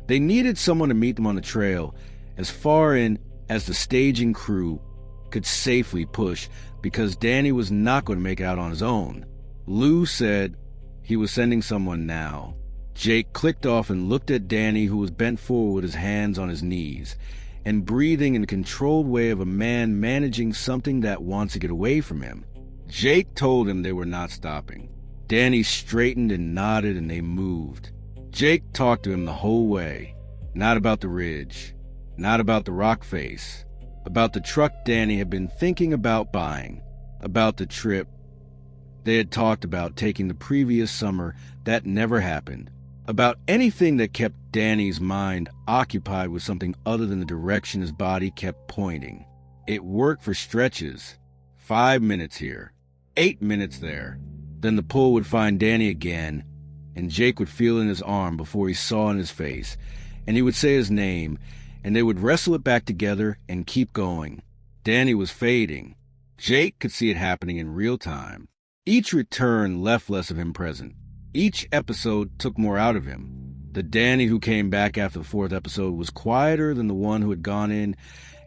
they needed someone to meet them on the trail as far in as the staging crew could safely push because Danny was not going to make it out on his own. Lou said he was sending someone now. Jake clicked off and looked at Danny, who was bent forward with his hands on his knees and breathing in the controlled way of a man managing something that wants to get away from him. Jake told him they were not stopping. Danny straightened and nodded and they moved. Jake talked to him the whole way. Not about the ridge. Not about the rock face. About the truck Danny had been thinking about buying. About the trip they had talked about taking the previous summer that never happened. About anything that kept Danny's mind occupied with something other than the direction his body kept pointing. It worked for stretches. 5 minutes here, 8 minutes there. Then the pull would find Danny again, and Jake would feel in his arm before he saw in his face, and he would say his name, and they would wrestle it back together and keep going. Danny was fading. Jake could see it happening in real time. Each return left less of him present. Each episode took more out of him. The Danny who came back after the 4th episode was quieter than the one who had gone in,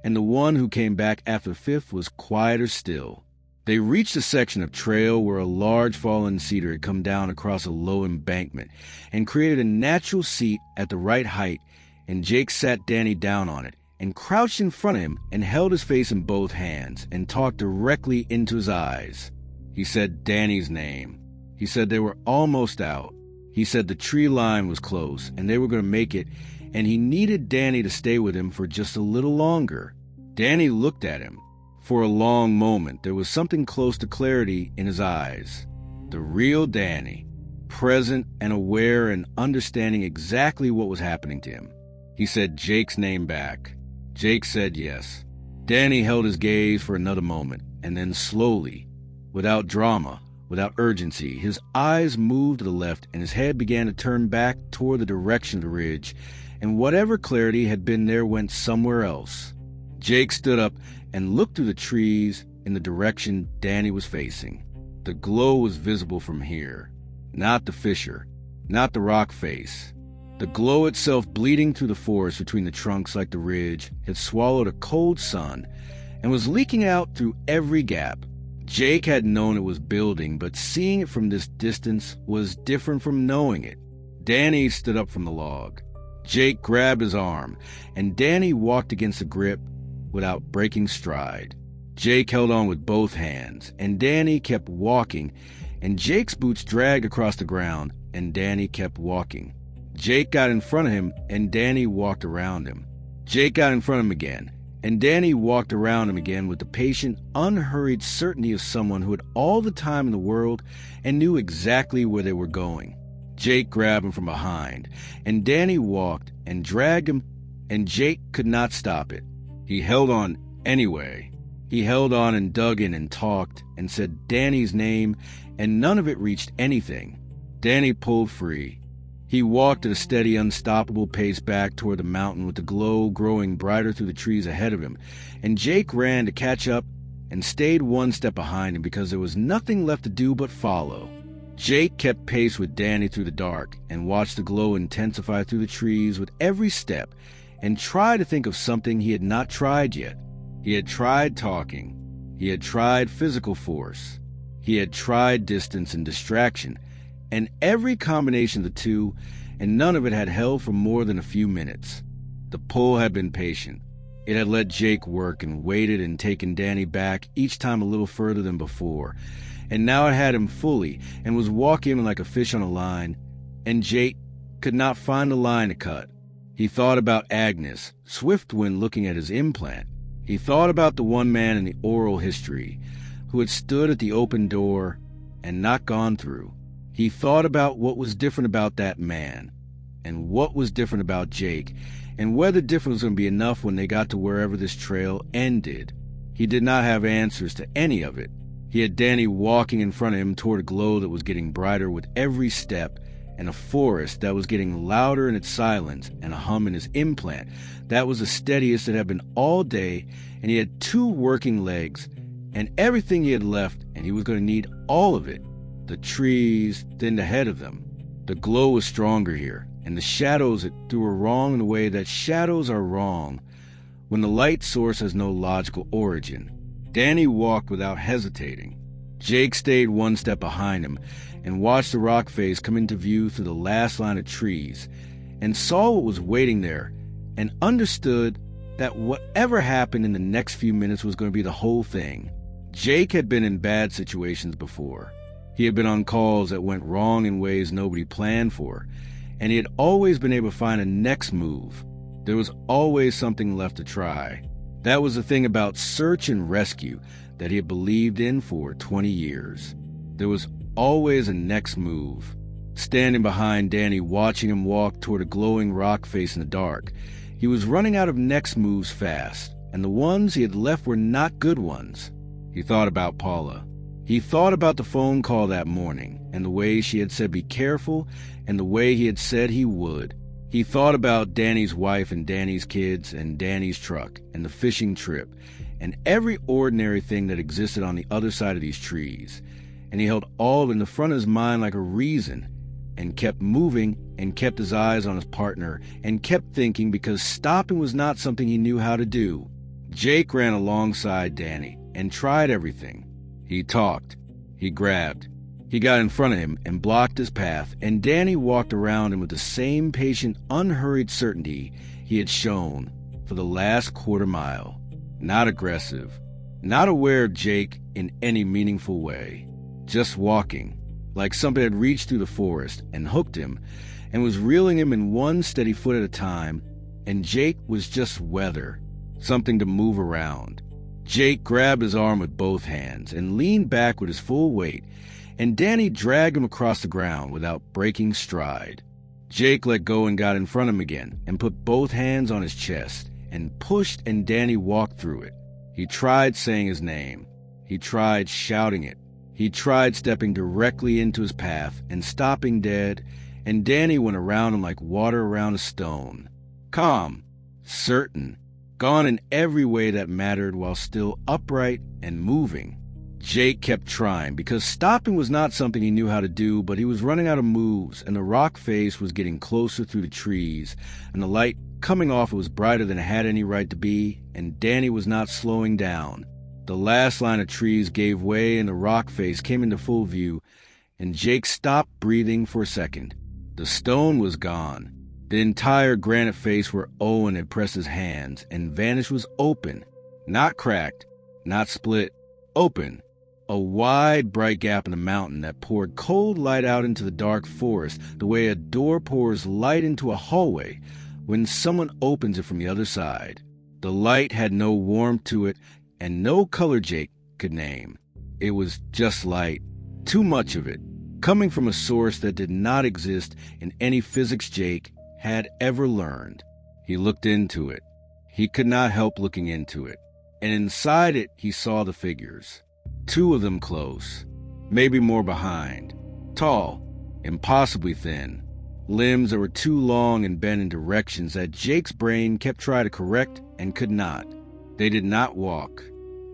and the one who came back after the 5th was quieter still. They reached a section of trail where a large fallen cedar had come down across a low embankment and created a natural seat at the right height, and Jake sat Danny down on it and crouched in front of him and held his face in both hands and talked directly into his eyes. He said Danny's name. He said they were almost out. He said the tree line was close and they were going to make it, and he needed Danny to stay with him for just a little longer. Danny looked at him. For a long moment, there was something close to clarity in his eyes. The real Danny, present and aware and understanding exactly what was happening to him. He said Jake's name back. Jake said yes. Danny held his gaze for another moment, and then slowly, without drama, without urgency, his eyes moved to the left and his head began to turn back toward the direction of the ridge, and whatever clarity had been there went somewhere else. Jake stood up and looked through the trees in the direction Danny was facing. The glow was visible from here. Not the fissure, not the rock face. The glow itself, bleeding through the forest between the trunks like the ridge, had swallowed a cold sun and was leaking out through every gap. Jake had known it was building, but seeing it from this distance was different from knowing it. Danny stood up from the log. Jake grabbed his arm, and Danny walked against the grip without breaking stride. Jake held on with both hands, and Danny kept walking, and Jake's boots dragged across the ground, and Danny kept walking. Jake got in front of him, and Danny walked around him. Jake got in front of him again, and Danny walked around him again with the patient, unhurried certainty of someone who had all the time in the world and knew exactly where they were going. Jake grabbed him from behind, and Danny walked and dragged him, and Jake could not stop it. He held on anyway. He held on and dug in and talked and said Danny's name, and none of it reached anything. Danny pulled free. He walked at a steady, unstoppable pace back toward the mountain with the glow growing brighter through the trees ahead of him, and Jake ran to catch up and stayed one step behind him because there was nothing left to do but follow. Jake kept pace with Danny through the dark and watched the glow intensify through the trees with every step and tried to think of something he had not tried yet. He had tried talking. He had tried physical force. He had tried distance and distraction, and every combination of the two, and none of it had held for more than a few minutes. The pull had been patient. It had let Jake work and waited and taken Danny back each time a little further than before, and now it had him fully and was walking him like a fish on a line, and Jake could not find the line to cut. He thought about Agnes, swift when looking at his implant. He thought about the one man in the oral history who had stood at the open door and not gone through. He thought about what was different about that man, and what was different about Jake, and whether different was going to be enough when they got to wherever this trail ended. He did not have answers to any of it. He had Danny walking in front of him toward a glow that was getting brighter with every step, and a forest that was getting louder in its silence, and a hum in his implant that was the steadiest it had been all day, and he had 2 working legs, and everything he had left, and he was going to need all of it. The trees thinned ahead of them. The glow was stronger here, and the shadows it threw were wrong in the way that shadows are wrong when the light source has no logical origin. Danny walked without hesitating. Jake stayed one step behind him and watched the rock face come into view through the last line of trees, and saw what was waiting there, and understood that whatever happened in the next few minutes was going to be the whole thing. Jake had been in bad situations before. He had been on calls that went wrong in ways nobody planned for, and he had always been able to find a next move. There was always something left to try. That was the thing about search and rescue that he had believed in for 20 years. There was always a next move. Standing behind Danny, watching him walk toward a glowing rock face in the dark, he was running out of next moves fast, and the ones he had left were not good ones. He thought about Paula. He thought about the phone call that morning, and the way she had said be careful, and the way he had said he would. He thought about Danny's wife and Danny's kids and Danny's truck and the fishing trip and every ordinary thing that existed on the other side of these trees, and he held all of it in the front of his mind like a reason, and kept moving and kept his eyes on his partner and kept thinking, because stopping was not something he knew how to do. Jake ran alongside Danny and tried everything. He talked. He grabbed. He got in front of him and blocked his path, and Danny walked around him with the same patient, unhurried certainty he had shown for the last quarter mile. Not aggressive. Not aware of Jake in any meaningful way. Just walking, like something had reached through the forest and hooked him and was reeling him in one steady foot at a time, and Jake was just weather, something to move around. Jake grabbed his arm with both hands and leaned back with his full weight, and Danny dragged him across the ground without breaking stride. Jake let go and got in front of him again and put both hands on his chest and pushed, and Danny walked through it. He tried saying his name. He tried shouting it. He tried stepping directly into his path and stopping dead, and Danny went around him like water around a stone. Calm, certain, gone in every way that mattered while still upright and moving. Jake kept trying, because stopping was not something he knew how to do, but he was running out of moves, and the rock face was getting closer through the trees, and the light coming off it was brighter than it had any right to be, and Danny was not slowing down. The last line of trees gave way, and the rock face came into full view, and Jake stopped breathing for a second. The stone was gone. The entire granite face where Owen had pressed his hands and vanished was open, not cracked, not split, open. A wide, bright gap in the mountain that poured cold light out into the dark forest the way a door pours light into a hallway when someone opens it from the other side. The light had no warmth to it and no color Jake could name. It was just light, too much of it, coming from a source that did not exist in any physics Jake had ever learned. He looked into it. He could not help looking into it. And inside it, he saw the figures. 2 of them close, maybe more behind. Tall, impossibly thin. Limbs that were too long and bent in directions that Jake's brain kept trying to correct and could not. They did not walk.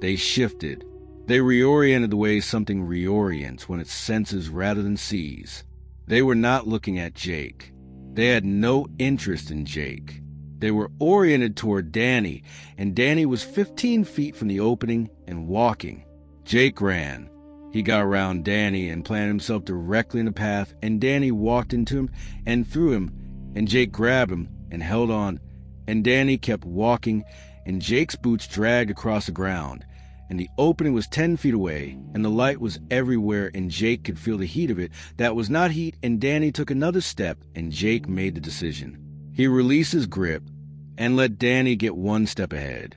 They shifted. They reoriented the way something reorients when it senses rather than sees. They were not looking at Jake. They had no interest in Jake. They were oriented toward Danny, and Danny was 15 feet from the opening and walking. Jake ran. He got around Danny and planted himself directly in the path, and Danny walked into him and through him, and Jake grabbed him and held on, and Danny kept walking, and Jake's boots dragged across the ground, and the opening was 10 feet away, and the light was everywhere, and Jake could feel the heat of it. That was not heat, and Danny took another step, and Jake made the decision. He released his grip and let Danny get 1 step ahead,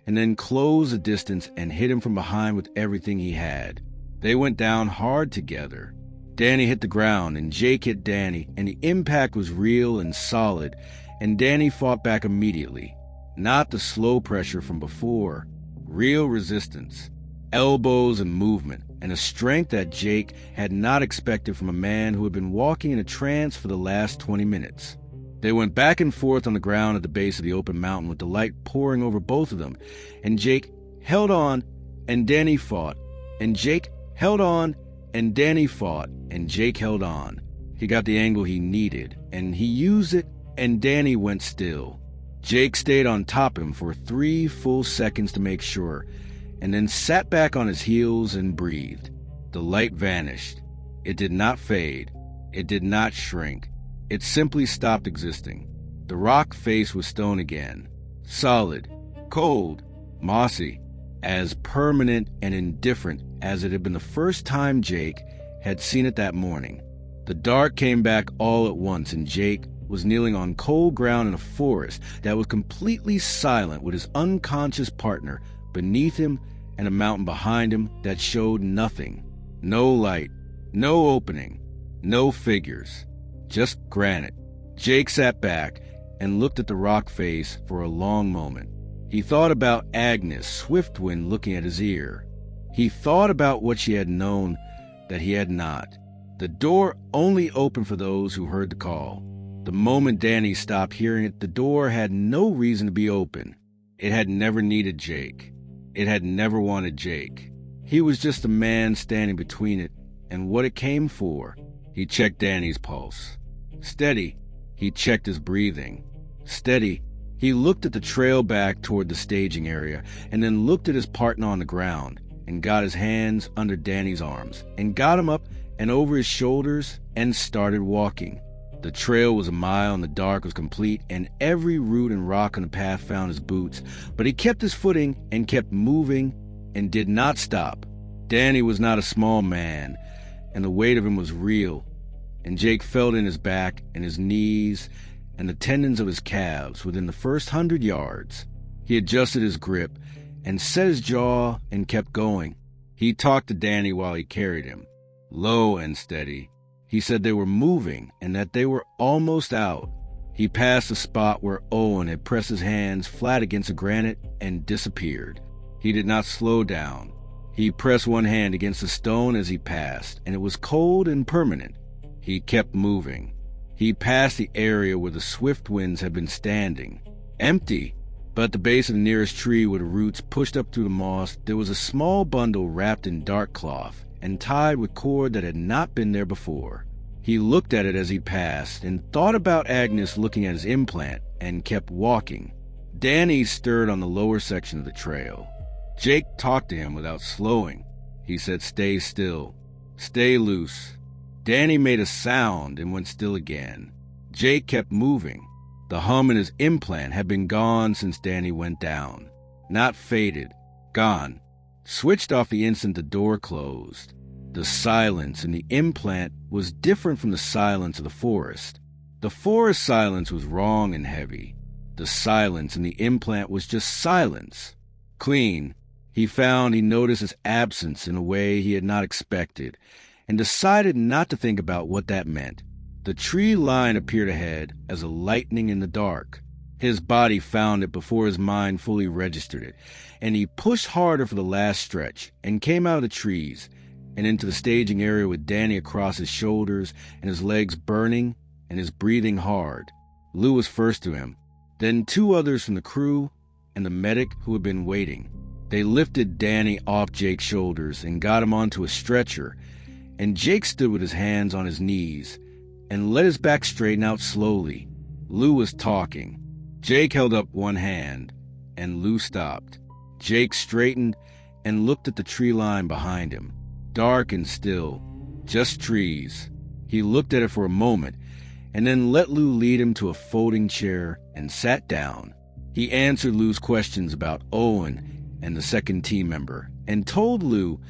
and then closed the distance and hit him from behind with everything he had. They went down hard together. Danny hit the ground, and Jake hit Danny, and the impact was real and solid, and Danny fought back immediately. Not the slow pressure from before. Real resistance, elbows and movement, and a strength that Jake had not expected from a man who had been walking in a trance for the last 20 minutes. They went back and forth on the ground at the base of the open mountain with the light pouring over both of them, and Jake held on, and Danny fought, and Jake held on, and Danny fought, and Jake held on. He got the angle he needed, and he used it, and Danny went still. Jake stayed on top of him for 3 full seconds to make sure, and then sat back on his heels and breathed. The light vanished. It did not fade. It did not shrink. It simply stopped existing. The rock face was stone again. Solid, cold, mossy, as permanent and indifferent as it had been the first time Jake had seen it that morning. The dark came back all at once, and Jake was kneeling on cold ground in a forest that was completely silent with his unconscious partner beneath him and a mountain behind him that showed nothing. No light, no opening, no figures, just granite. Jake sat back and looked at the rock face for a long moment. He thought about Agnes Swiftwind looking at his ear. He thought about what she had known that he had not. The door only opened for those who heard the call. The moment Danny stopped hearing it, the door had no reason to be open. It had never needed Jake. It had never wanted Jake. He was just a man standing between it and what it came for. He checked Danny's pulse. Steady. He checked his breathing. Steady. He looked at the trail back toward the staging area and then looked at his partner on the ground and got his hands under Danny's arms and got him up and over his shoulders and started walking. The trail was a mile and the dark was complete, and every root and rock on the path found his boots, but he kept his footing and kept moving and did not stop. Danny was not a small man, and the weight of him was real, and Jake felt in his back and his knees and the tendons of his calves within the first 100 yards. He adjusted his grip and set his jaw and kept going. He talked to Danny while he carried him, low and steady. He said they were moving and that they were almost out. He passed the spot where Owen had pressed his hands flat against the granite and disappeared. He did not slow down. He pressed one hand against the stone as he passed, and it was cold and permanent. He kept moving. He passed the area where the swift winds had been standing. Empty. But at the base of the nearest tree where the roots pushed up through the moss, there was a small bundle wrapped in dark cloth and tied with cord that had not been there before. He looked at it as he passed and thought about Agnes looking at his implant and kept walking. Danny stirred on the lower section of the trail. Jake talked to him without slowing. He said, "Stay still. Stay loose." Danny made a sound and went still again. Jake kept moving. The hum in his implant had been gone since Danny went down. Not faded. Gone. Switched off the instant the door closed. The silence in the implant was different from the silence of the forest. The forest silence was wrong and heavy. The silence in the implant was just silence. Clean. He noticed its absence in a way he had not expected, and decided not to think about what that meant. The tree line appeared ahead as a lightning in the dark. His body found it before his mind fully registered it, and he pushed harder for the last stretch and came out of the trees and into the staging area with Danny across his shoulders and his legs burning and his breathing hard. Lou was first to him, then two others from the crew and the medic who had been waiting. They lifted Danny off Jake's shoulders and got him onto a stretcher, and Jake stood with his hands on his knees and let his back straighten out slowly. Lou was talking. Jake held up one hand, and Lou stopped. Jake straightened and looked at the tree line behind him. Dark and still, just trees. He looked at it for a moment, and then let Lou lead him to a folding chair and sat down. He answered Lou's questions about Owen and the second team member, and told Lou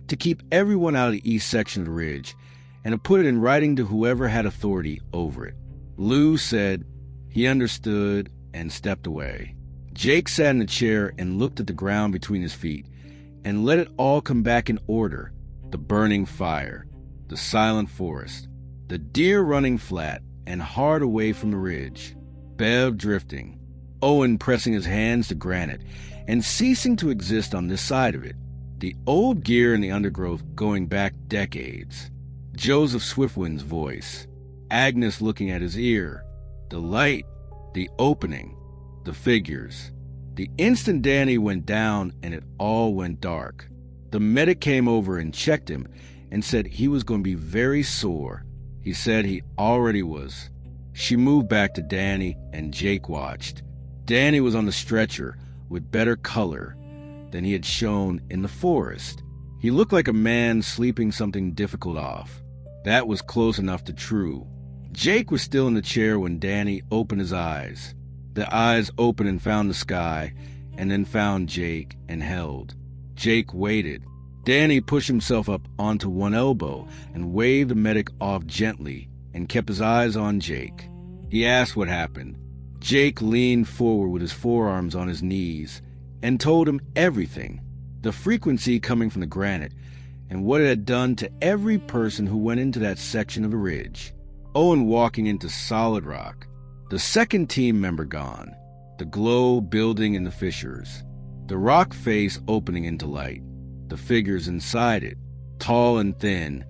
to keep everyone out of the east section of the ridge, and to put it in writing to whoever had authority over it. Lou said he understood and stepped away. Jake sat in the chair and looked at the ground between his feet and let it all come back in order. The burning fire, the silent forest, the deer running flat and hard away from the ridge, Bev drifting, Owen pressing his hands to granite and ceasing to exist on this side of it, the old gear in the undergrowth going back decades, Joseph Swiftwind's voice, Agnes looking at his ear, the light, the opening, the figures. The instant Danny went down and it all went dark. The medic came over and checked him and said he was going to be very sore. He said he already was. She moved back to Danny and Jake watched. Danny was on the stretcher with better color than he had shown in the forest. He looked like a man sleeping something difficult off. That was close enough to true. Jake was still in the chair when Danny opened his eyes. The eyes opened and found the sky, and then found Jake and held. Jake waited. Danny pushed himself up onto one elbow and waved the medic off gently and kept his eyes on Jake. He asked what happened. Jake leaned forward with his forearms on his knees and told him everything, the frequency coming from the granite, and what it had done to every person who went into that section of the ridge. Owen walking into solid rock, the second team member gone, the glow building in the fissures, the rock face opening into light, the figures inside it, tall and thin,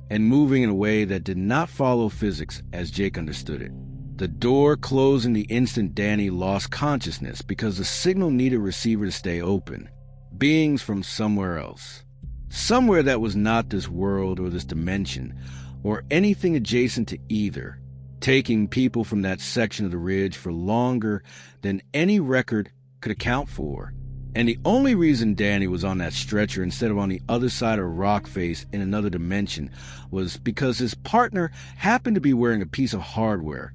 and moving in a way that did not follow physics as Jake understood it. The door closing the instant Danny lost consciousness because the signal needed a receiver to stay open. Beings from somewhere else. Somewhere that was not this world or this dimension, or anything adjacent to either, taking people from that section of the ridge for longer than any record could account for. And the only reason Danny was on that stretcher instead of on the other side of a rock face in another dimension was because his partner happened to be wearing a piece of hardware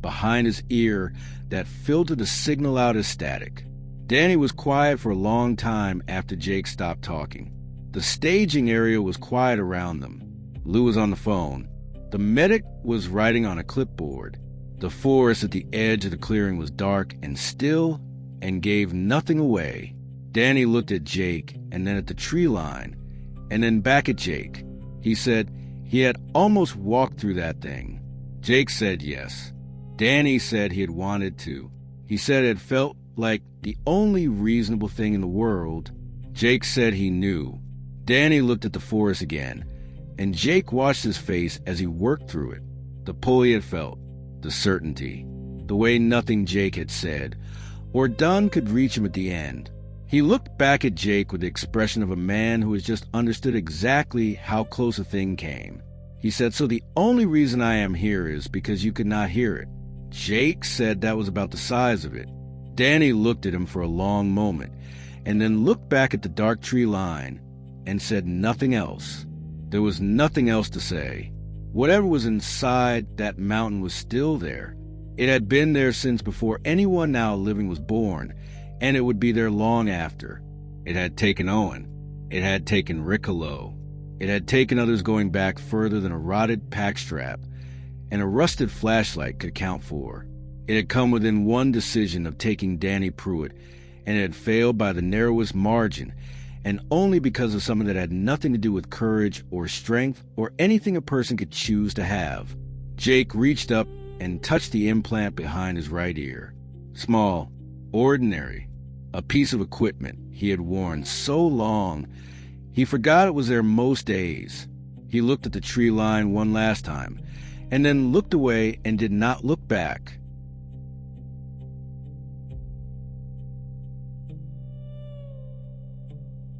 behind his ear that filtered the signal out as static. Danny was quiet for a long time after Jake stopped talking. The staging area was quiet around them. Lou was on the phone. The medic was writing on a clipboard. The forest at the edge of the clearing was dark and still and gave nothing away. Danny looked at Jake and then at the tree line and then back at Jake. He said he had almost walked through that thing. Jake said yes. Danny said he had wanted to. He said it felt like the only reasonable thing in the world. Jake said he knew. Danny looked at the forest again, and Jake watched his face as he worked through it. The pull he had felt, the certainty, the way nothing Jake had said or done could reach him at the end. He looked back at Jake with the expression of a man who has just understood exactly how close a thing came. He said, "So the only reason I am here is because you could not hear it." Jake said that was about the size of it. Danny looked at him for a long moment, and then looked back at the dark tree line and said nothing else. There was nothing else to say. Whatever was inside that mountain was still there. It had been there since before anyone now living was born, and it would be there long after. It had taken Owen. It had taken Rick Hallo. It had taken others going back further than a rotted pack strap and a rusted flashlight could account for. It had come within one decision of taking Danny Pruitt, and it had failed by the narrowest margin, and only because of something that had nothing to do with courage or strength or anything a person could choose to have. Jake reached up and touched the implant behind his right ear. Small, ordinary, a piece of equipment he had worn so long he forgot it was there most days. He looked at the tree line one last time, and then looked away and did not look back.